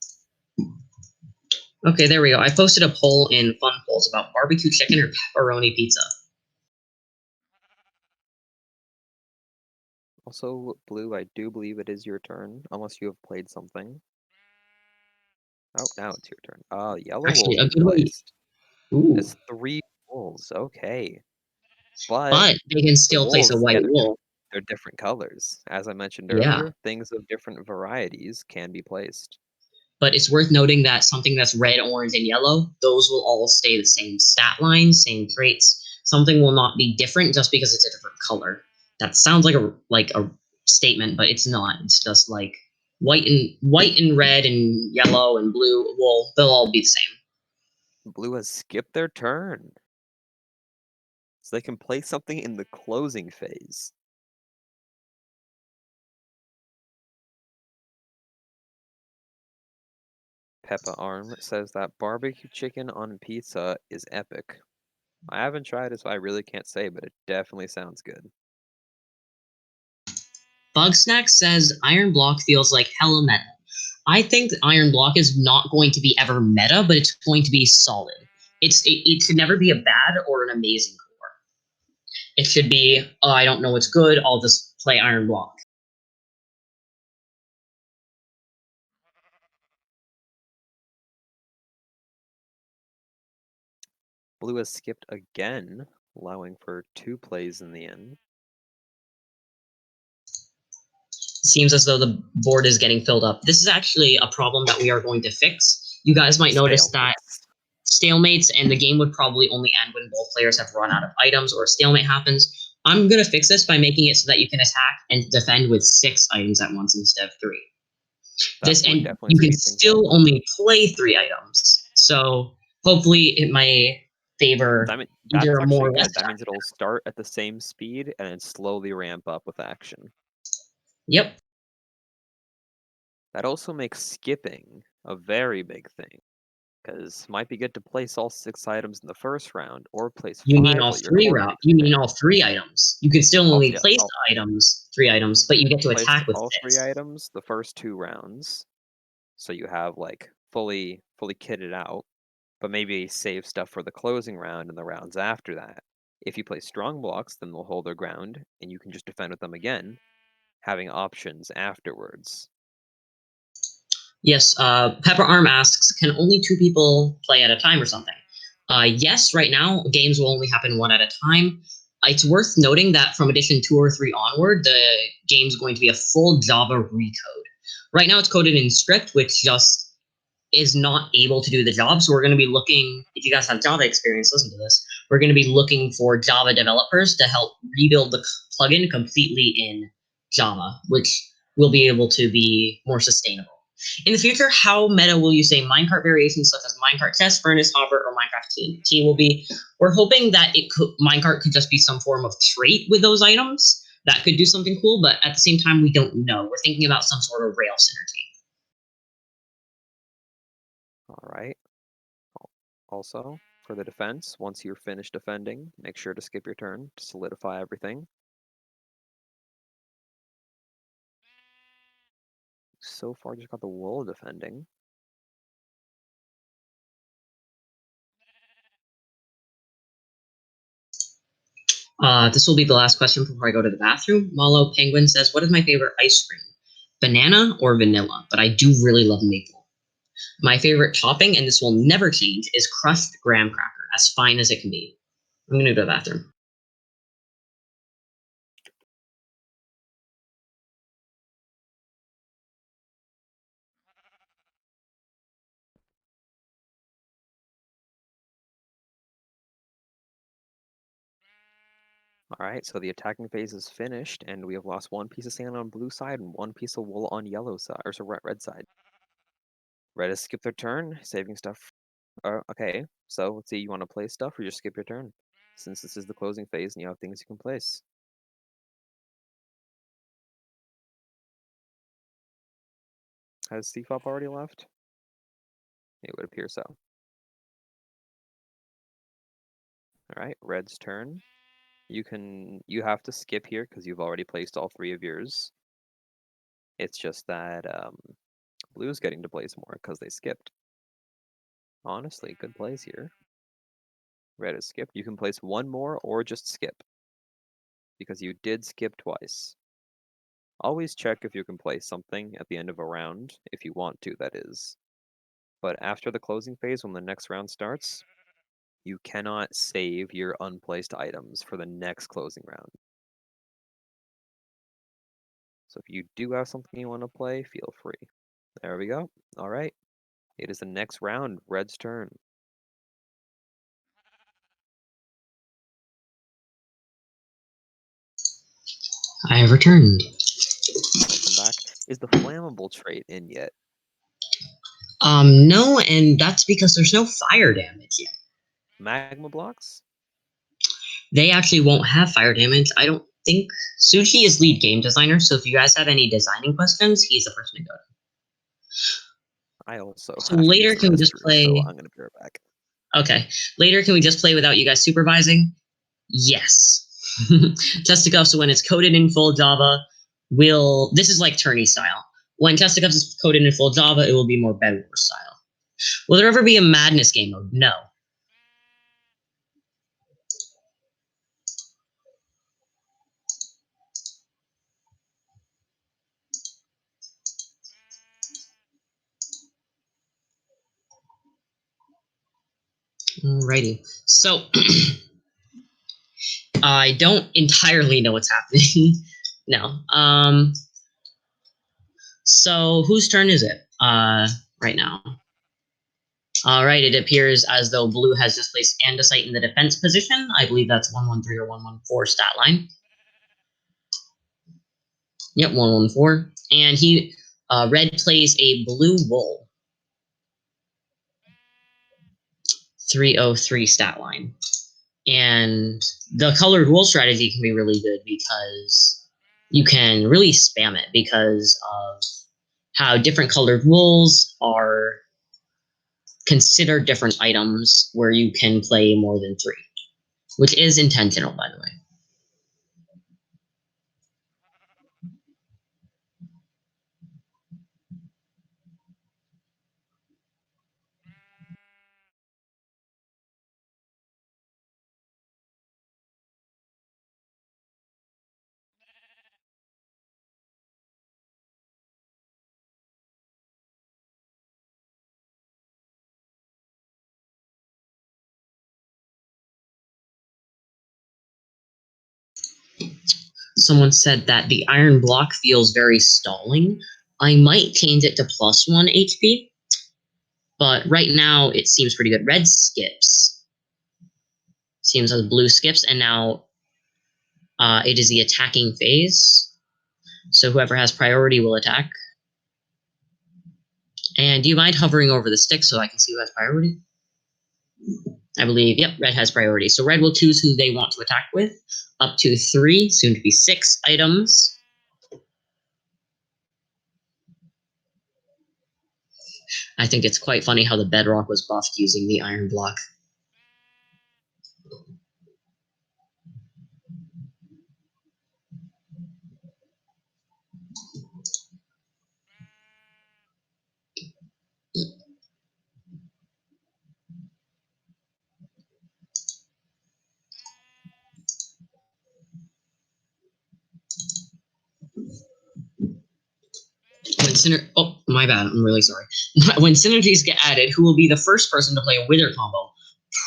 Okay, there we go. I posted a poll in fun polls about barbecue chicken or pepperoni pizza. Also, Blue, I do believe it is your turn, unless you have played something. Oh, now it's your turn. Yellow Actually, wolves a good way. placed. Ooh. It's 3 wolves, okay. But they can the still place a wolves, white wolf. they're different colors. As I mentioned Yeah. earlier, things of different varieties can be placed. But it's worth noting that something that's red, orange, and yellow, those will all stay the same stat line, same traits. Something will not be different just because it's a different color. That sounds like a statement, but it's not. It's just like white and red and yellow and blue. Well, they'll all be the same. Blue has skipped their turn. So they can place something in the closing phase. Peppa Arm says that barbecue chicken on pizza is epic. I haven't tried it, so I really can't say, but it definitely sounds good. Bugsnax says Iron Block feels like hella meta. I think Iron Block is not going to be ever meta, but it's going to be solid. It should never be a bad or an amazing core. It should be, oh, I don't know what's good, I'll just play Iron Block. Blue has skipped again, allowing for 2 plays in the end. Seems as though the board is getting filled up. This is actually a problem that we are going to fix. You guys might notice that stalemates, and the game would probably only end when both players have run out of items or a stalemate happens. I'm going to fix this by making it so that you can attack and defend with 6 items at once instead of 3. And you can still only play 3 items. So hopefully it might favor either a more or less. That means it'll start at the same speed and then slowly ramp up with action. Yep. That also makes skipping a very big thing, because it might be good to place all 6 items in the first round, or place 5. You mean all 3 rounds? You mean all 3 items? You can still only place 3 items, but you get to attack with all 6. 3 items the first 2 rounds, so you have like fully kitted out, but maybe save stuff for the closing round and the rounds after that. If you play strong blocks, then they'll hold their ground, and you can just defend with them again, having options afterwards. Yes, Pepper Arm asks, can only 2 people play at a time or something? Yes, right now, games will only happen 1 at a time. It's worth noting that from edition 2 or 3 onward, the game's going to be a full Java recode. Right now, it's coded in script, which just is not able to do the job. So we're going to be looking, if you guys have Java experience, listen to this. We're going to be looking for Java developers to help rebuild the plugin completely in Java, which will be able to be more sustainable. In the future, how meta will you say minecart variations such as minecart test, furnace, hopper, or Minecraft TNT will be? We're hoping that minecart could just be some form of trait with those items. That could do something cool, but at the same time, we don't know. We're thinking about some sort of rail synergy. All right. Also, for the defense, once you're finished defending, make sure to skip your turn to solidify everything. So far, just got the wool defending. This will be the last question before I go to the bathroom. Malo Penguin says, what is my favorite ice cream? Banana or vanilla? But I do really love maple. My favorite topping, and this will never change, is crushed graham cracker, as fine as it can be. I'm going to go to the bathroom. All right, so the attacking phase is finished, and we have lost 1 piece of sand on blue side and 1 piece of wool on yellow side, or so red side. Red has skipped their turn, saving stuff. Okay, so let's see. You want to play stuff or just skip your turn? Since this is the closing phase and you have things you can place. Has CFOP already left? It would appear so. All right, Red's turn. You have to skip here because you've already placed all 3 of yours. It's just that Blue's getting to place more because they skipped. Honestly, good plays here. Red has skipped. You can place 1 more or just skip. Because you did skip twice. Always check if you can place something at the end of a round, if you want to, that is. But after the closing phase, when the next round starts, you cannot save your unplaced items for the next closing round. So if you do have something you want to play, feel free. There we go. All right. It is the next round, Red's turn. I have returned. Welcome back. Is the flammable trait in yet? No, and that's because there's no fire damage yet. Magma blocks? They actually won't have fire damage. I don't think. Sushi is lead game designer, so if you guys have any designing questions, he's the person to go to. I also So have to later use the can we just restroom, play? so I'm gonna be right back. Okay. Later, can we just play without you guys supervising? Yes. Chesticuffs, when it's coded in full Java, will. This is like tourney style. When Chesticuffs is coded in full Java, it will be more Bed Wars style. Will there ever be a Madness game mode? No. Alrighty. So, I don't entirely know what's happening. No. So, whose turn is it? Right now. Alright, it appears as though Blue has just placed Andesite in the defense position. I believe that's 113 or 114 stat line. Yep, 114. And Red plays a Blue Wool. 303 stat line. And the colored wool strategy can be really good because you can really spam it because of how different colored wools are considered different items where you can play more than 3, which is intentional, by the way. Someone said that the iron block feels very stalling. I might change it to +1 HP, but right now it seems pretty good. Red skips. Seems as Blue skips, and now it is the attacking phase. So whoever has priority will attack. And do you mind hovering over the stick so I can see who has priority? I believe, yep, Red has priority. So Red will choose who they want to attack with. Up to 3, soon to be 6 items. I think it's quite funny how the bedrock was buffed using the iron block. Oh, my bad. I'm really sorry. When synergies get added, who will be the first person to play a Wither combo?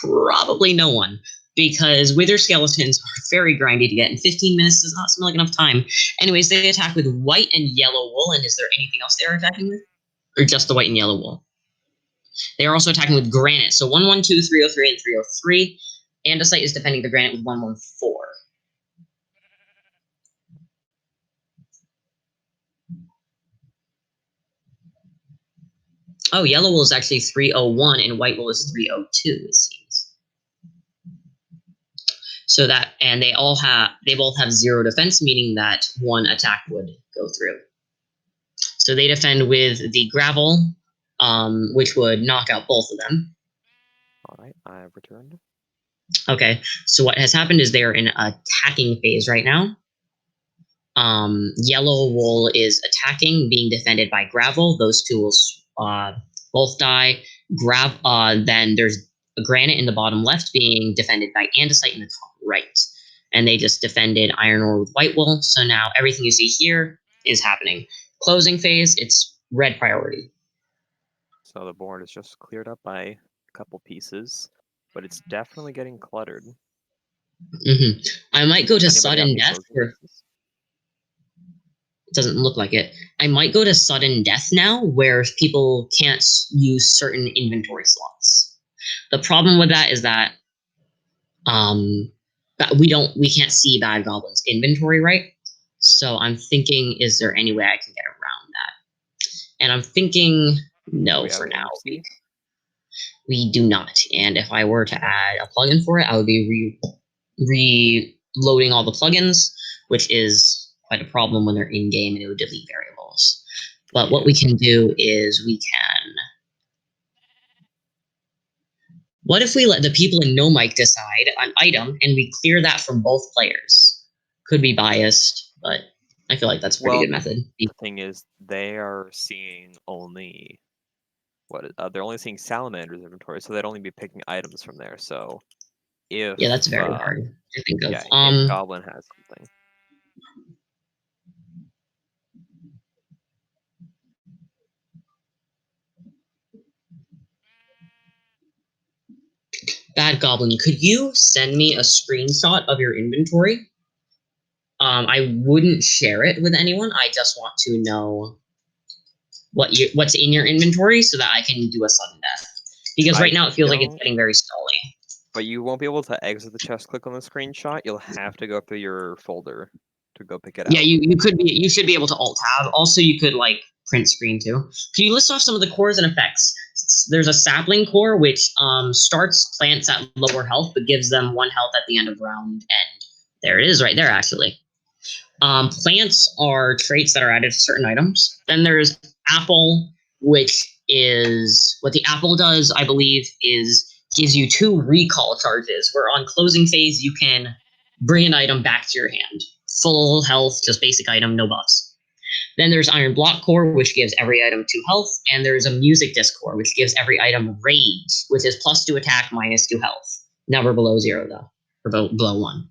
Probably no one, because Wither skeletons are very grindy to get, and 15 minutes does not seem like enough time. Anyways, they attack with white and yellow wool, and is there anything else they are attacking with? Or just the white and yellow wool? They are also attacking with granite, so 112, 303, and 303. Andesite is defending the granite with 114. Oh, yellow wool is actually 301 and white wool is 302, it seems. So that, and they both have 0 defense, meaning that 1 attack would go through. So they defend with the gravel, which would knock out both of them. All right, I've returned. Okay, so what has happened is they are in attacking phase right now. Yellow wool is attacking, being defended by gravel. Those two will both die. Then there's a granite in the bottom left being defended by andesite in the top right. And they just defended iron ore with white wool. So now everything you see here is happening. Closing phase, it's red priority. So the board is just cleared up by a couple pieces, but it's definitely getting cluttered. I might go to Anybody sudden have any death. closing pieces? It doesn't look like it. I might go to sudden death now, where people can't use certain inventory slots. The problem with that is that we can't see Bad Goblin's inventory, right? So I'm thinking, is there any way I can get around that? And I'm thinking no we for have now. MC? We do not. And if I were to add a plugin for it, I would be reloading all the plugins, which is quite a problem when they're in game and it would delete variables. But what we can do is what if we let the people in No Mic decide an item and we clear that from both players? Could be biased, but I feel like that's a pretty good method. The thing is, they are seeing only they're only seeing Salamander's inventory, so they'd only be picking items from there. So if that's very hard to think of. Yeah, if Goblin has something. Bad Goblin, could you send me a screenshot of your inventory? I wouldn't share it with anyone. I just want to know what's in your inventory so that I can do a sudden death. Because right now it feels like it's getting very stally. But you won't be able to exit the chest click on the screenshot. You'll have to go through your folder to go pick it out. Yeah, you should be able to alt tab. Also, you could like print screen too. Can you list off some of the cores and effects? There's a sapling core which starts plants at lower health but gives them 1 health at the end of round end. There it is, right there actually. Plants are traits that are added to certain items. Then there's apple, which is what the apple does, I believe, is gives you 2 recall charges, where on closing phase you can bring an item back to your hand. Full health, just basic item, no buffs. Then there's Iron Block Core, which gives every item 2 health, and there's a Music Disc Core, which gives every item Rage, which is +2 attack, -2 health. Never below 0 though, or below 1.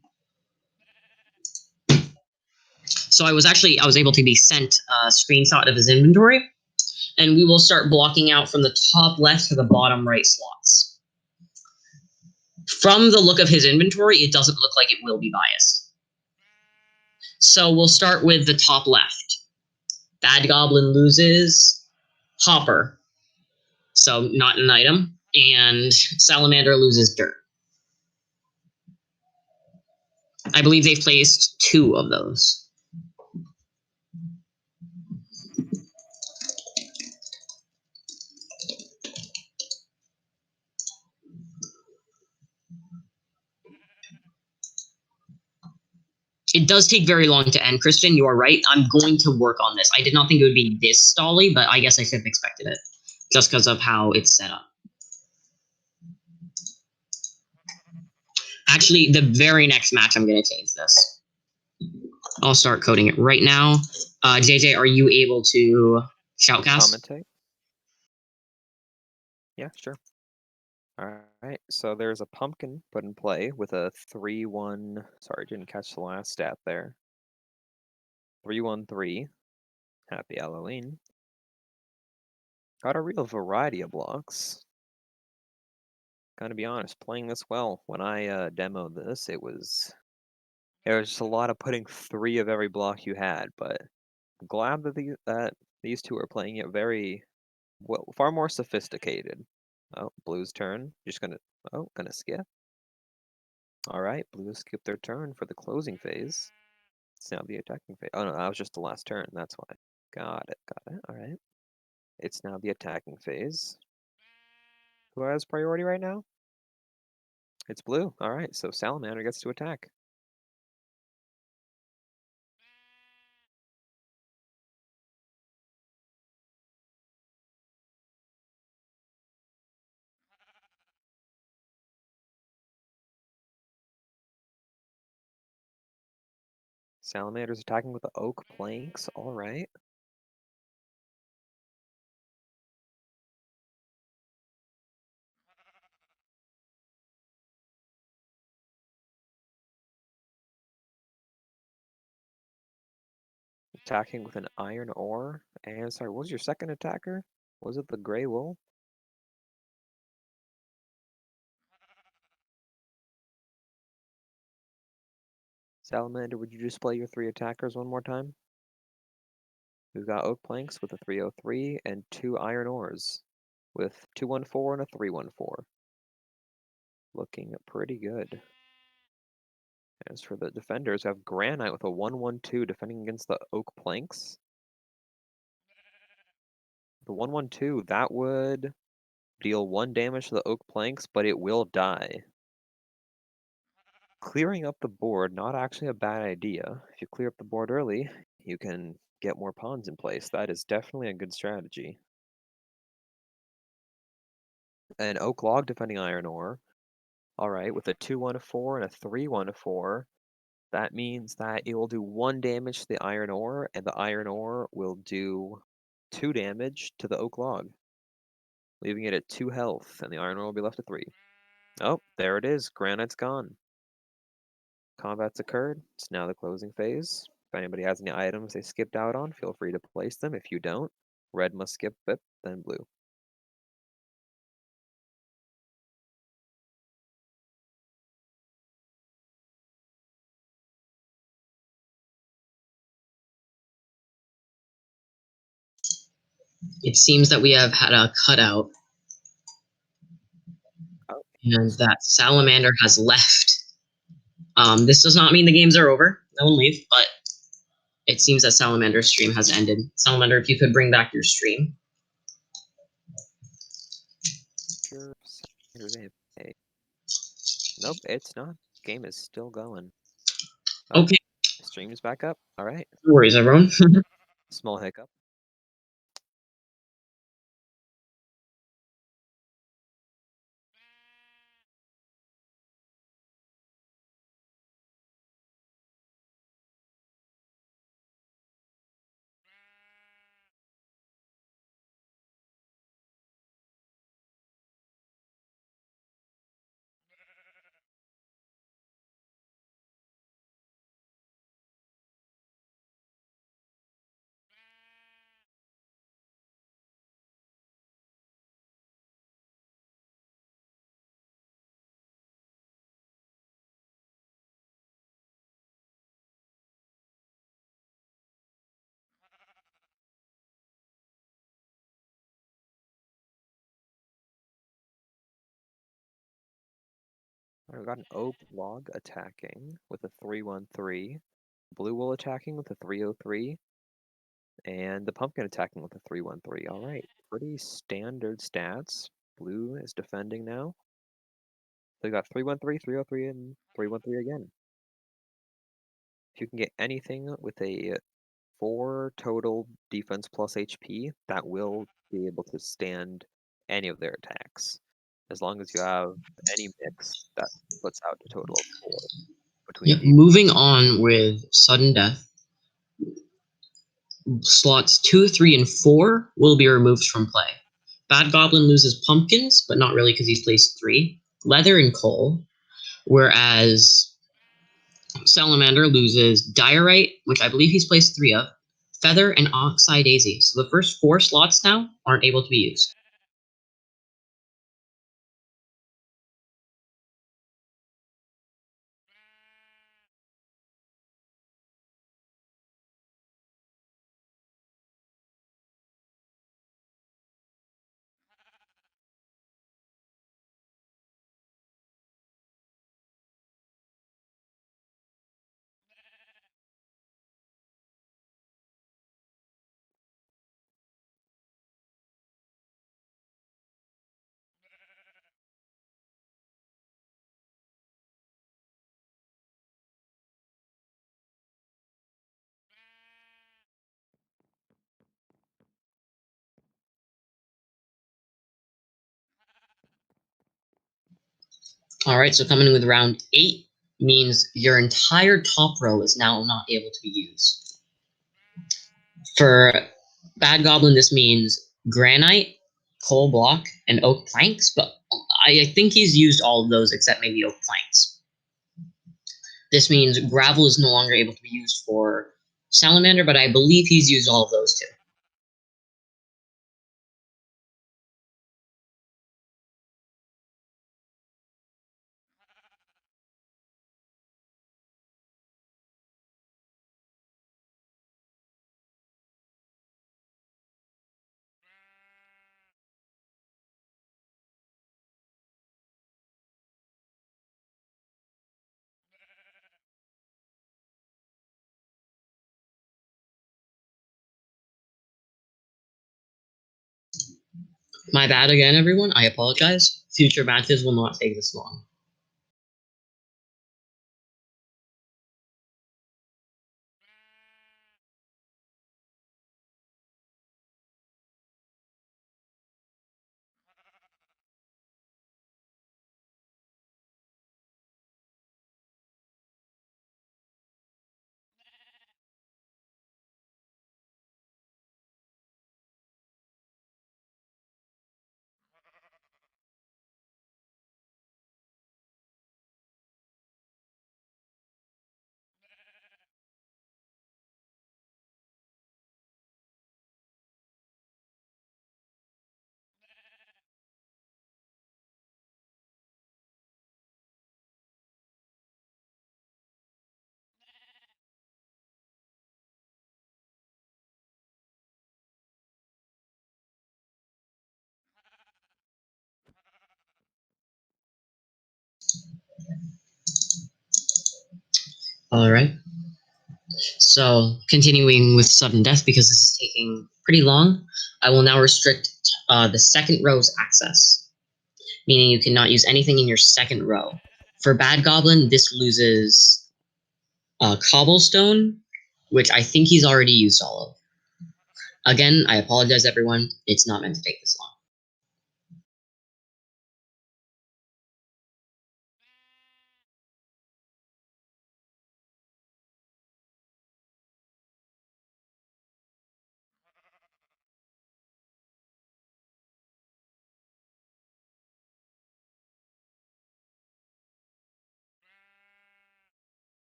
So I was able to be sent a screenshot of his inventory, and we will start blocking out from the top left to the bottom right slots. From the look of his inventory, it doesn't look like it will be biased. So we'll start with the top left. Bad Goblin loses Hopper, so not an item, and Salamander loses Dirt. I believe they've placed 2 of those. It does take very long to end, Christian. You are right. I'm going to work on this. I did not think it would be this stally, but I guess I should have expected it, just because of how it's set up. Actually, the very next match, I'm going to change this. I'll start coding it right now. JJ, are you able to shoutcast? Commentate? Yeah, sure. Alright, so there's a pumpkin put in play with a 3-1... Sorry, didn't catch the last stat there. 3-1-3. Happy Halloween. Got a real variety of blocks. Gotta be honest, playing this well. When I demoed this, it was just a lot of putting 3 of every block you had, but I'm glad that these two are playing it very well, far more sophisticated. Oh, Blue's turn. Gonna skip. Alright, Blues skip their turn for the closing phase. It's now the attacking phase. Oh no, that was just the last turn, that's why. Got it, alright. It's now the attacking phase. Who has priority right now? It's blue. All right, so Salamander gets to attack. Salamander's attacking with the oak planks. All right. Attacking with an iron ore. And sorry, what was your second attacker? Was it the gray wool? Salamander, would you display your 3 attackers one more time? We've got oak planks with a 303 and 2 iron ores with 214 and a 314. Looking pretty good. As for the defenders, we have granite with a 112 defending against the oak planks. The 112, that would deal 1 damage to the oak planks, but it will die. Clearing up the board, not actually a bad idea. If you clear up the board early, you can get more pawns in place. That is definitely a good strategy. An oak log defending iron ore. All right, with a 214 and a 314, that means that it will do 1 damage to the iron ore, and the iron ore will do 2 damage to the oak log, leaving it at 2 health, and the iron ore will be left at 3. Oh, there it is. Granite's gone. Combat's occurred. It's now the closing phase. If anybody has any items they skipped out on, feel free to place them. If you don't, red must skip it, then blue. It seems that we have had a cutout, and that Salamander has left. This does not mean the games are over. No one leave, but it seems that Salamander's stream has ended. Salamander, if you could bring back your stream. Sure. Nope, it's not. Game is still going. Oh, Okay. Stream's back up. All right. No worries, everyone. Small hiccup. We've got an oak log attacking with a 313. Blue wool attacking with a 303. And the pumpkin attacking with a 313. All right, pretty standard stats. Blue is defending now. So we got 313, 303, and 313 again. If you can get anything with a 4 total defense plus HP, that will be able to stand any of their attacks. As long as you have any mix, that puts out a total of 4 between Yep, moving on with sudden death. Slots 2, 3, and 4 will be removed from play. Bad Goblin loses pumpkins, but not really because he's placed 3. Leather and coal. Whereas Salamander loses Diorite, which I believe he's placed 3 of. Feather and Oxeye Daisy. So the first 4 slots now aren't able to be used. Alright, so coming in with round 8 means your entire top row is now not able to be used. For Bad Goblin, this means granite, coal block, and oak planks, but I think he's used all of those except maybe oak planks. This means gravel is no longer able to be used for Salamander, but I believe he's used all of those too. My bad again, everyone. I apologize. Future matches will not take this long. Alright. So, continuing with sudden death, because this is taking pretty long, I will now restrict the second row's access, meaning you cannot use anything in your second row. For Bad Goblin, this loses Cobblestone, which I think he's already used all of. Again, I apologize, everyone. It's not meant to take this long.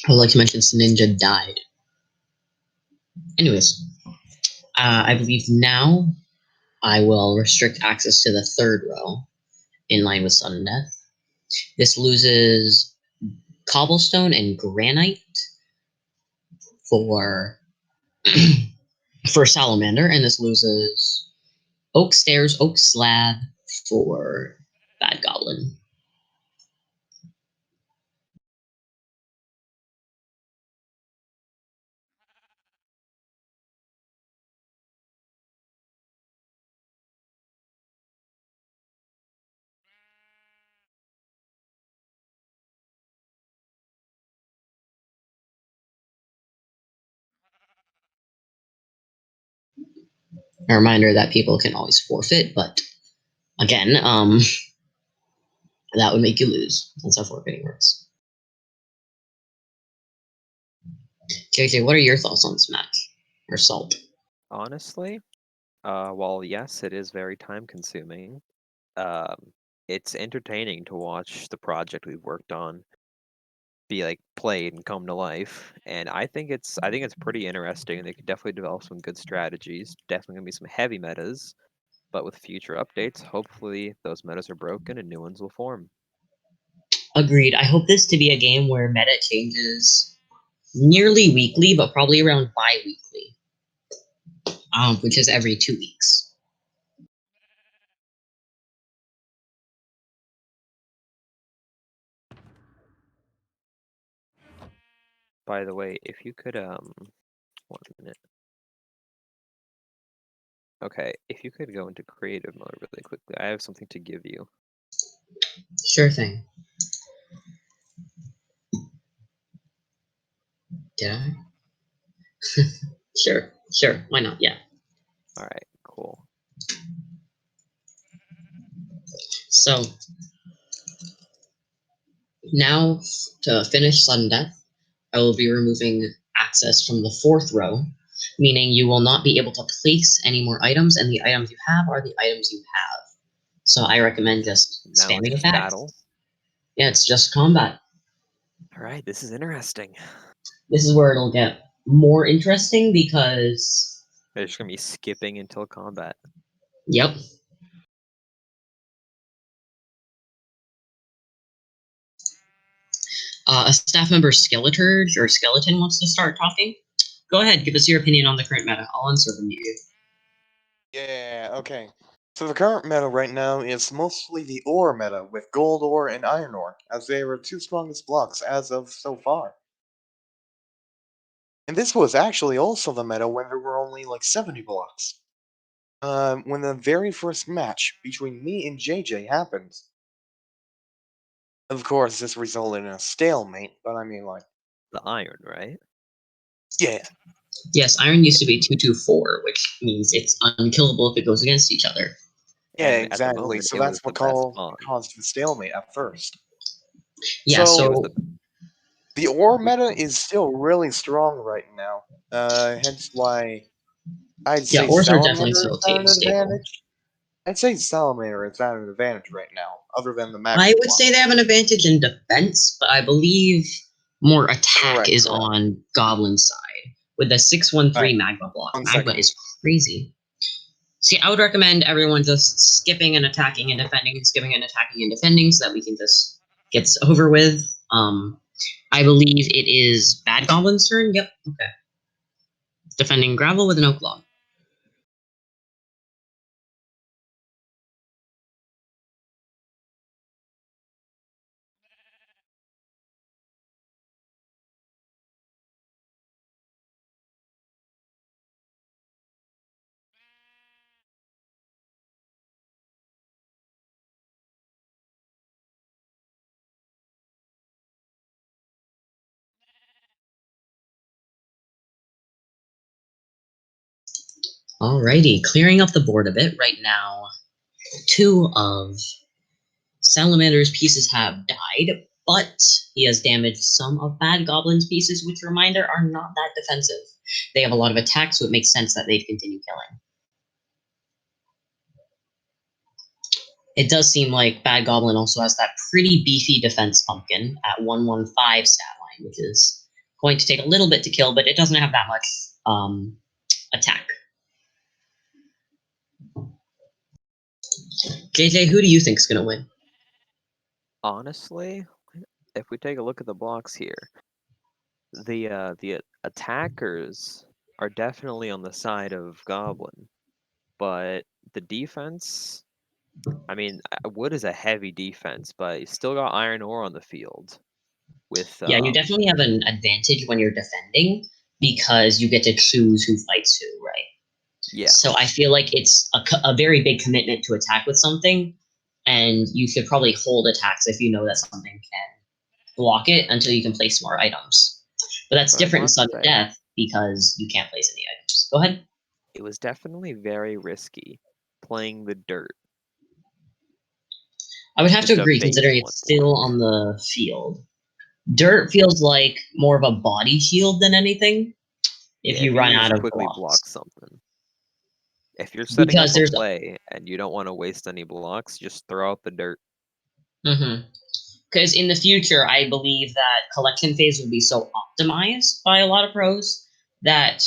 I would like to mention Ninja died. Anyways, I believe now I will restrict access to the third row in line with sudden death. This loses Cobblestone and Granite for for Salamander, and this loses Oak Stairs, Oak Slab for Bad Goblin. A reminder that people can always forfeit, but again, that would make you lose. That's how forfeiting works. JJ, what are your thoughts on this match? Or Salt? Honestly, while yes, it is very time consuming, it's entertaining to watch the project we've worked on. be like played and come to life. And I think it's pretty interesting. They could definitely develop some good strategies. Definitely gonna be some heavy metas, but with future updates, hopefully those metas are broken and new ones will form. Agreed. I hope this to be a game where meta changes nearly weekly, but probably around bi-weekly, which is every 2 weeks. By the way, if you could 1 minute. Okay, if you could go into creative mode really quickly, I have something to give you. Sure thing. Did I? Sure. Why not? Yeah. All right, cool. So now to finish sudden death, I will be removing access from the 4th row, meaning you will not be able to place any more items, and the items you have are the items you have. So I recommend just Now spamming it's just attacks. battle. Yeah, it's just combat. All right, this is interesting. This is where it'll get more interesting because... They're just gonna be skipping until combat. Yep. A staff member Skeleturge or Skeleton wants to start talking. Go ahead, give us your opinion on the current meta. I'll unserve you. Yeah, okay. So the current meta right now is mostly the ore meta, with gold ore and iron ore, as they are the 2 strongest blocks as of so far. And this was actually also the meta when there were only like 70 blocks. When the very first match between me and JJ happened. Of course, this resulted in a stalemate, but I mean, like... The iron, right? Yeah. Yes, iron used to be 224, which means it's unkillable if it goes against each other. Yeah, And exactly. At the moment, So it was that's what the best pawn. caused the stalemate at first. Yeah, So the ore meta is still really strong right now. Hence why I'd say ores are definitely Salamander still is at an stable. advantage. I'd say Salamander is at an advantage right now, other than the magma I would block. say they have an advantage in defense, but I believe more attack Correct, is correct. on Goblin's side. With the 613 Right. magma block. 1 Magma second. is crazy. See, I would recommend everyone just skipping and attacking and defending and skipping and attacking and defending so that we can just get this over with. I believe it is Bad Goblin's turn. Yep, okay. Defending gravel with an oak log. Alrighty, clearing up the board a bit right now. 2 of Salamander's pieces have died, but he has damaged some of Bad Goblin's pieces, which, reminder, are not that defensive. They have a lot of attack, so it makes sense that they'd continue killing. It does seem like Bad Goblin also has that pretty beefy defense pumpkin at 115 stat line, which is going to take a little bit to kill, but it doesn't have that much attack. JJ, who do you think is going to win? Honestly, if we take a look at the blocks here, the attackers are definitely on the side of Goblin, but the defense, I mean, wood is a heavy defense, but you still got iron ore on the field. With Yeah, you definitely have an advantage when you're defending because you get to choose who fights who, right? Yeah. So I feel like it's a very big commitment to attack with something, and you should probably hold attacks if you know that something can block it until you can place more items. But that's different in sudden death because you can't place any items. Go ahead. It was definitely very risky playing the dirt. I would have to agree, considering it's still on the field. Dirt feels like more of a body shield than anything. If you run out of quickly blocks. block something. If you're setting up a play and you don't want to waste any blocks, just throw out the dirt. Mm-hmm. because in the future, I believe that collection phase will be so optimized by a lot of pros that,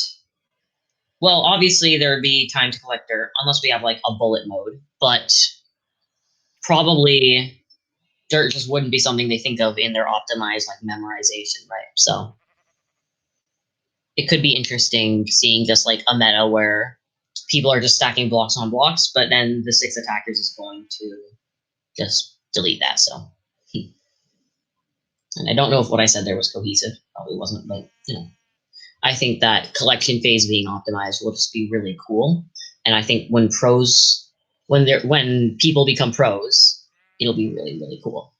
well, obviously there would be time to collector unless we have like a bullet mode, but probably dirt just wouldn't be something they think of in their optimized like memorization, right? So it could be interesting seeing just like a meta where people are just stacking blocks on blocks, but then the 6 attackers is going to just delete that. So, and I don't know if what I said there was cohesive. Probably wasn't, but I think that collection phase being optimized will just be really cool. And I think when people become pros, it'll be really, really cool.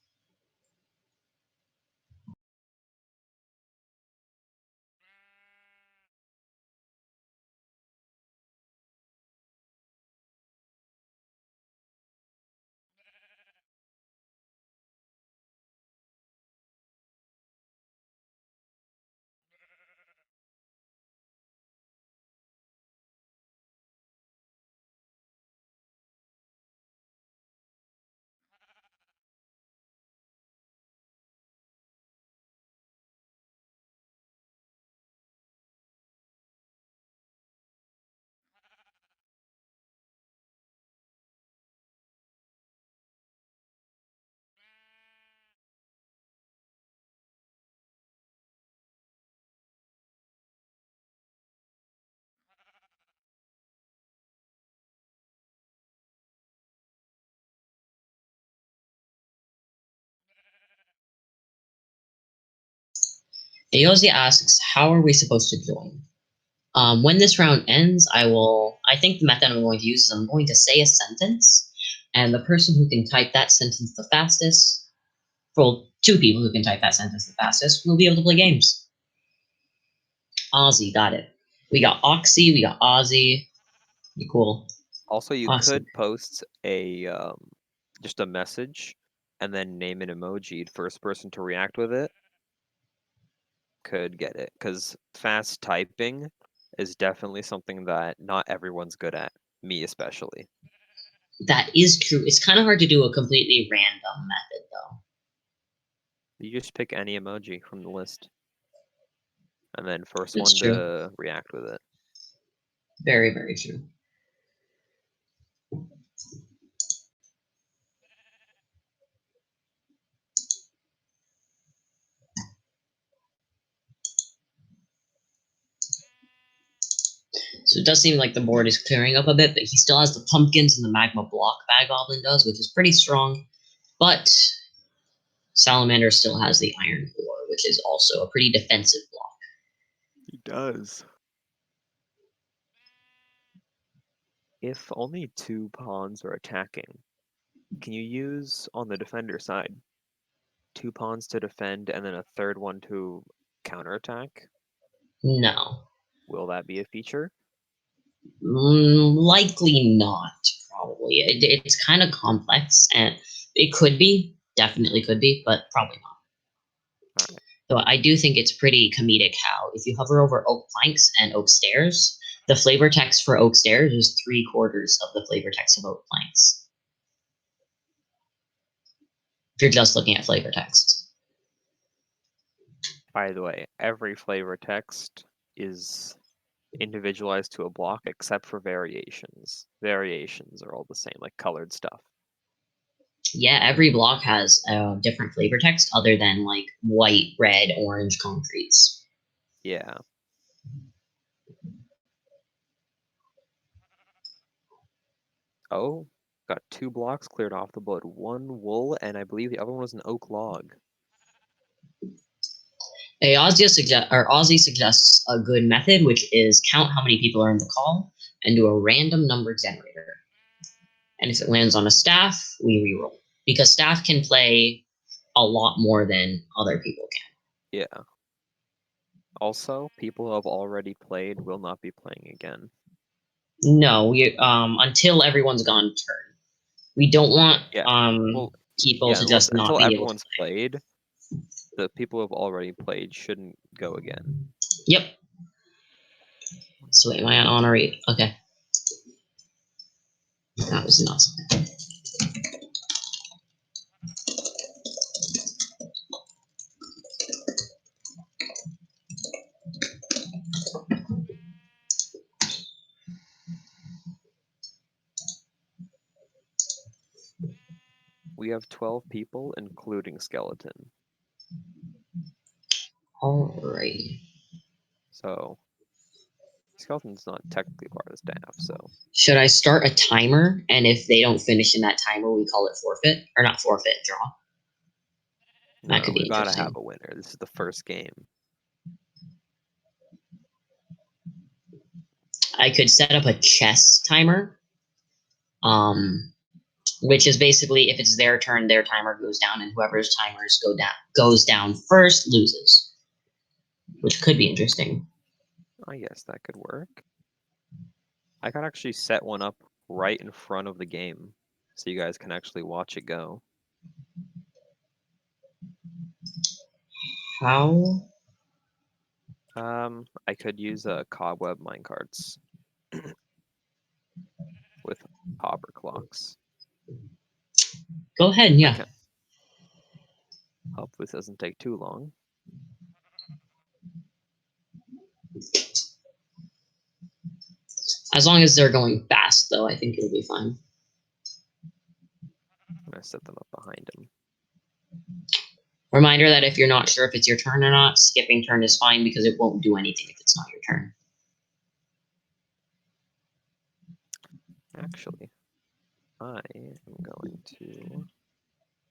Ayosi asks, how are we supposed to join? When this round ends, I think the method I'm going to use is I'm going to say a sentence, and the person who can type that sentence the fastest, well, 2 people who can type that sentence the fastest, will be able to play games. Ozzy, got it. We got Oxy, we got Ozzy. Cool. Also, you Awesome. could post a just a message and then name an emoji. First person to react with it could get it, because fast typing is definitely something that not everyone's good at, me especially. That is true. It's kind of hard to do a completely random method, though. You just pick any emoji from the list, and then first That's one true. to react with it. Very, very true. So it does seem like the board is clearing up a bit, but he still has the pumpkins and the magma block Bag Goblin does, which is pretty strong. But Salamander still has the iron ore, which is also a pretty defensive block. He does. If only 2 pawns are attacking, can you use on the defender side 2 pawns to defend and then a third one to counterattack? No. Will that be a feature? Likely not, probably. It's kind of complex, and it could be, definitely could be, but probably not. All right. So I do think it's pretty comedic how if you hover over oak planks and oak stairs, the flavor text for oak stairs is 3/4 of the flavor text of oak planks. If you're just looking at flavor text. By the way, every flavor text is individualized to a block except for variations. Variations are all the same, like colored stuff. Yeah, every block has a different flavor text other than like white, red, orange concretes. Yeah. Oh, got 2 blocks cleared off the board. 1 wool, and I believe the other one was an oak log. Ozzy suggests a good method, which is count how many people are in the call and do a random number generator. And if it lands on a staff, we reroll. Because staff can play a lot more than other people can. Yeah. Also, people who have already played will not be playing again. No, until everyone's gone turn. We don't want people to just not until be able to everyone's played, the people who have already played shouldn't go again. Yep. So wait, am I on honorary? Okay. That was nuts. We have 12 people, including Skeleton. Alrighty. So Skeleton's not technically part of the staff, so Should I start a timer? And if they don't finish in that timer, we call it forfeit? Or not forfeit, draw. That could be we gotta interesting. have a winner. This is the first game. I could set up a chess timer. Which is basically if it's their turn, their timer goes down, and whoever's timers goes down first loses. Which could be interesting. I guess that could work. I could actually set one up right in front of the game, so you guys can actually watch it go. How? I could use cobweb minecarts with hopper clocks. Go ahead, yeah. Okay. Hope this doesn't take too long. As long as they're going fast, though, I think it'll be fine. I'm gonna set them up behind him. Reminder that if you're not sure if it's your turn or not, skipping turn is fine because it won't do anything if it's not your turn. Actually, I am going to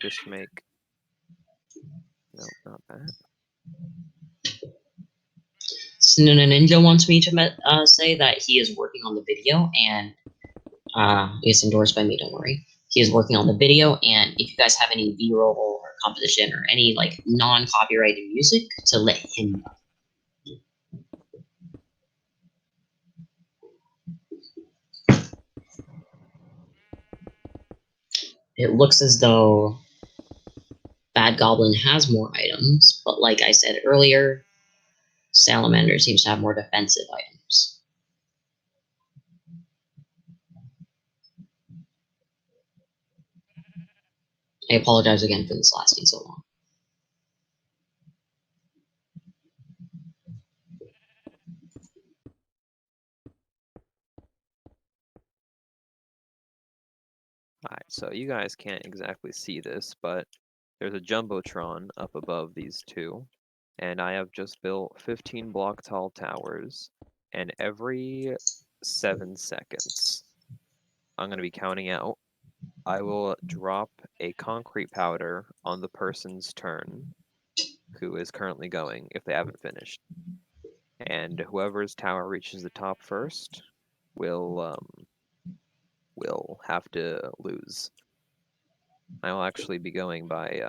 just make... No, not that. Snuna Ninja wants me to say that he is working on the video, and it's endorsed by me, don't worry. He is working on the video, and if you guys have any B-roll or composition or any like non-copyrighted music, to let him know. It looks as though Bad Goblin has more items, but like I said earlier, Salamander seems to have more defensive items. I apologize again for this lasting so long. Alright, so you guys can't exactly see this, but there's a Jumbotron up above these two, and I have just built 15 block tall towers, and every 7 seconds, I'm going to be counting out, I will drop a concrete powder on the person's turn, who is currently going, if they haven't finished. And whoever's tower reaches the top first will have to lose. I will actually be going by,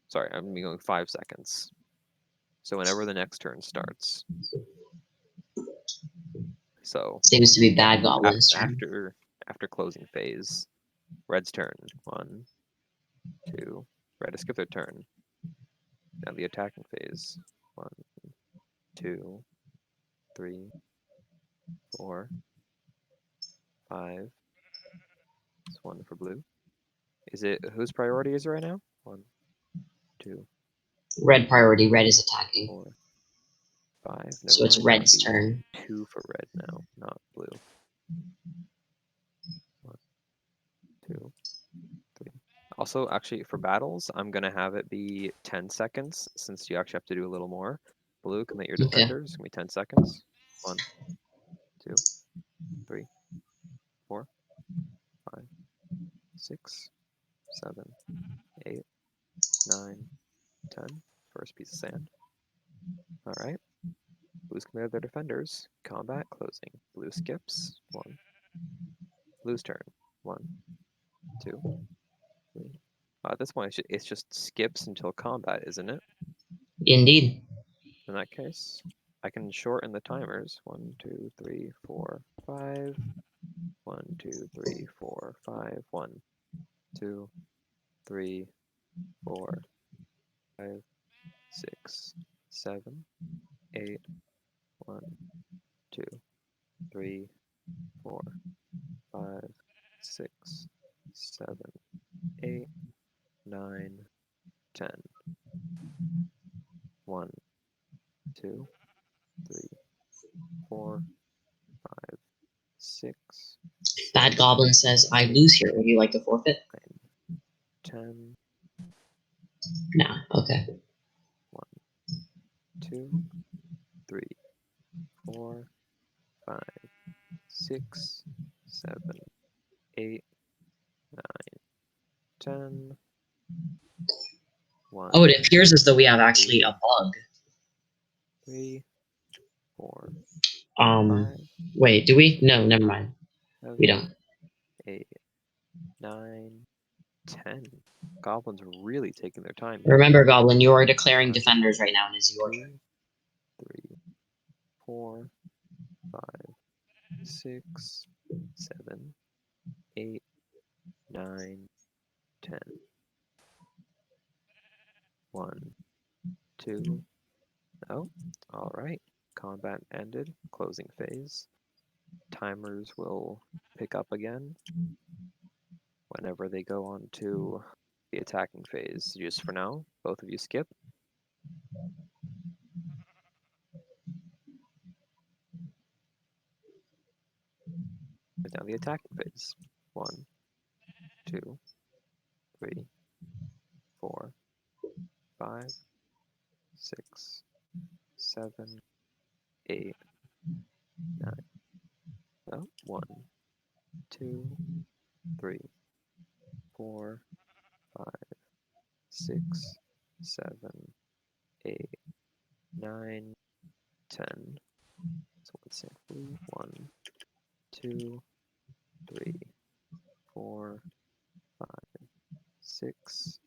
sorry, I'm going to be going 5 seconds. So whenever the next turn starts. So Seems to be Bad Goblin's turn. after closing phase, Red's turn. 1, 2. Red has skipped their turn. Now the attacking phase. 1, 2, 3, 4, 5. It's 1 for blue. Is it whose priority is it right now? 1, 2. Red priority. Red is attacking. 4, 5. Never So it's mind, Red's that'd be turn. 2 for red now, not blue. 1, 2, 3. Also, actually, for battles, I'm gonna have it be 10 seconds since you actually have to do a little more. Blue, commit your defenders. It's gonna be 10 seconds. 1, 2, 3, 4, 5, 6, 7, 8, 9, 10. First piece of sand. All right. Blue's committed their defenders. Combat closing. Blue skips. 1. Blue's turn. 1, 2, 3. At this point, it's just skips until combat, isn't it? Indeed. In that case, I can shorten the timers. 1, 2, 3, 4, 5. 1, 2, 3, 4, 5. 1, 2, 3, 4, 5, 6, 7, 8. 1, 2, 3, 4, 5, 6, 7, 8, 9, 10. 1, 2, 3, 4, 5, 6. Bad Goblin says, I lose here. Would you like to forfeit? 9, 10. Nah, okay. 1, 2, 3, 4, 5, 6, 7, 8, 9, 10. 1, Oh, it appears as though we have actually a bug. 3, 4, Wait, do we? No, never mind. 7, We don't. 8, 9, 10. Goblins are really taking their time. Remember, Goblin, you are declaring defenders right now, and it's your 2, turn. 3, 4, 5, 6, 7, 8, 9, 10. 1, 2. Oh, all right. Combat ended. Closing phase. Timers will pick up again whenever they go on to the attacking phase. Just for now, both of you skip. It's now the attacking phase. 1, 2, 3, 4, 5, 6, 7, 8, 9. Oh, 1, 2, 3, 4, 5, 6, 7, 8, 9, 10. So let's say 1, 2, 3, 4, 5, 6,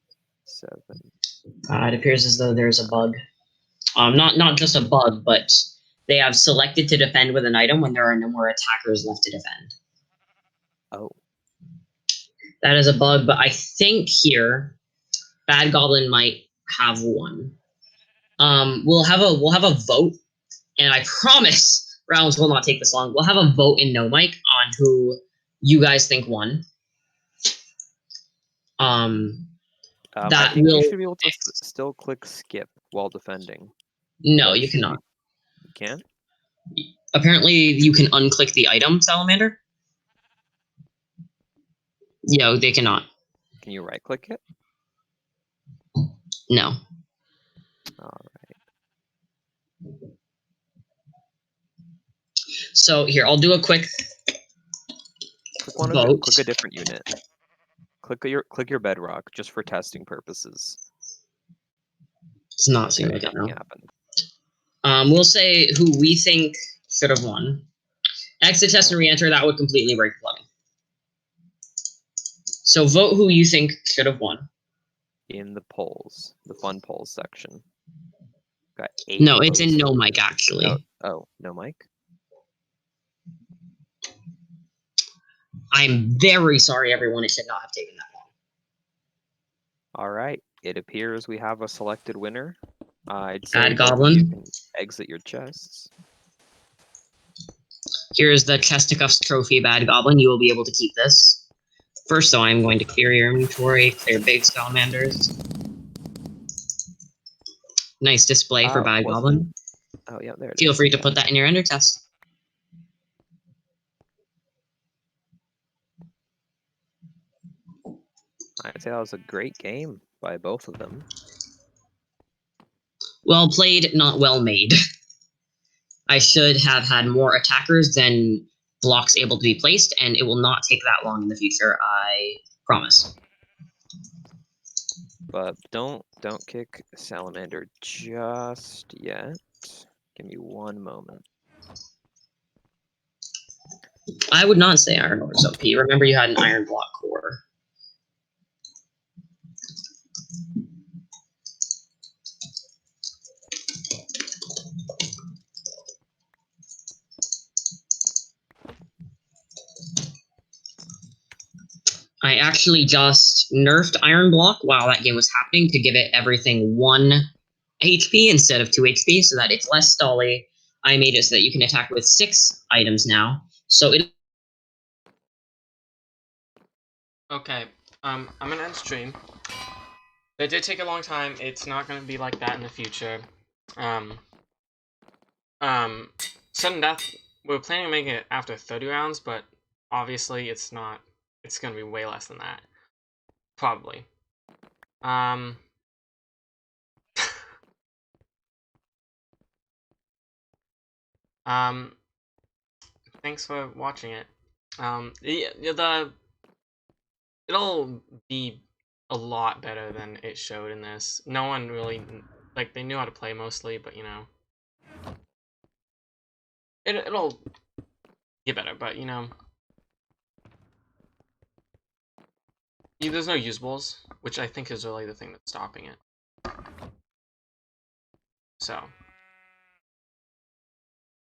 7. It appears as though there's a bug. Not just a bug, but they have selected to defend with an item when there are no more attackers left to defend. Oh. That is a bug, but I think here, Bad Goblin might have one. We'll have a vote, and I promise rounds will not take this long. We'll have a vote in No Mic on who you guys think won. I think you should be able to still click skip while defending. No, you cannot. You can't? Apparently, you can unclick the item, Salamander. No, they cannot. Can you right click it? No. All right. So here, I'll do a quick click one of it. Click a different unit. Click your bedrock just for testing purposes. It's not seeming like it now. Happen. We'll say who we think should have won. Exit test and re-enter, that would completely break plumbing. So vote who you think should have won. In the polls, the fun polls section. Got 8 No, votes. it's in No Mic, actually. Oh, No Mic? I'm very sorry, everyone. It should not have taken that long. All right. It appears we have a selected winner. I'd say Bad Goblin. You can exit your chests. Here's the Chesticuffs trophy, Bad Goblin. You will be able to keep this. First, though, I'm going to clear your inventory, clear big salamanders. Nice display for Bad Goblin. Oh, yeah, there it is. Feel free to put that in your ender test. I'd say that was a great game by both of them. Well played, not well made. I should have had more attackers than blocks able to be placed, and it will not take that long in the future, I promise. But don't kick Salamander just yet. Give me one moment. I would not say Iron Ore is OP. Remember, you had an Iron Block core. I actually just nerfed Iron Block while that game was happening to give it everything 1 HP instead of 2 HP so that it's less stally. I made it so that you can attack with 6 items now. So it... Okay, I'm gonna end stream. It did take a long time. It's not gonna be like that in the future. Sudden death, we were planning on making it after 30 rounds, but obviously it's not. It's gonna be way less than that. Probably. Thanks for watching it. It'll be a lot better than it showed in this. No one really, like, they knew how to play mostly, but, you know. It'll get better, but, you know. There's no usables, which I think is really the thing that's stopping it. So.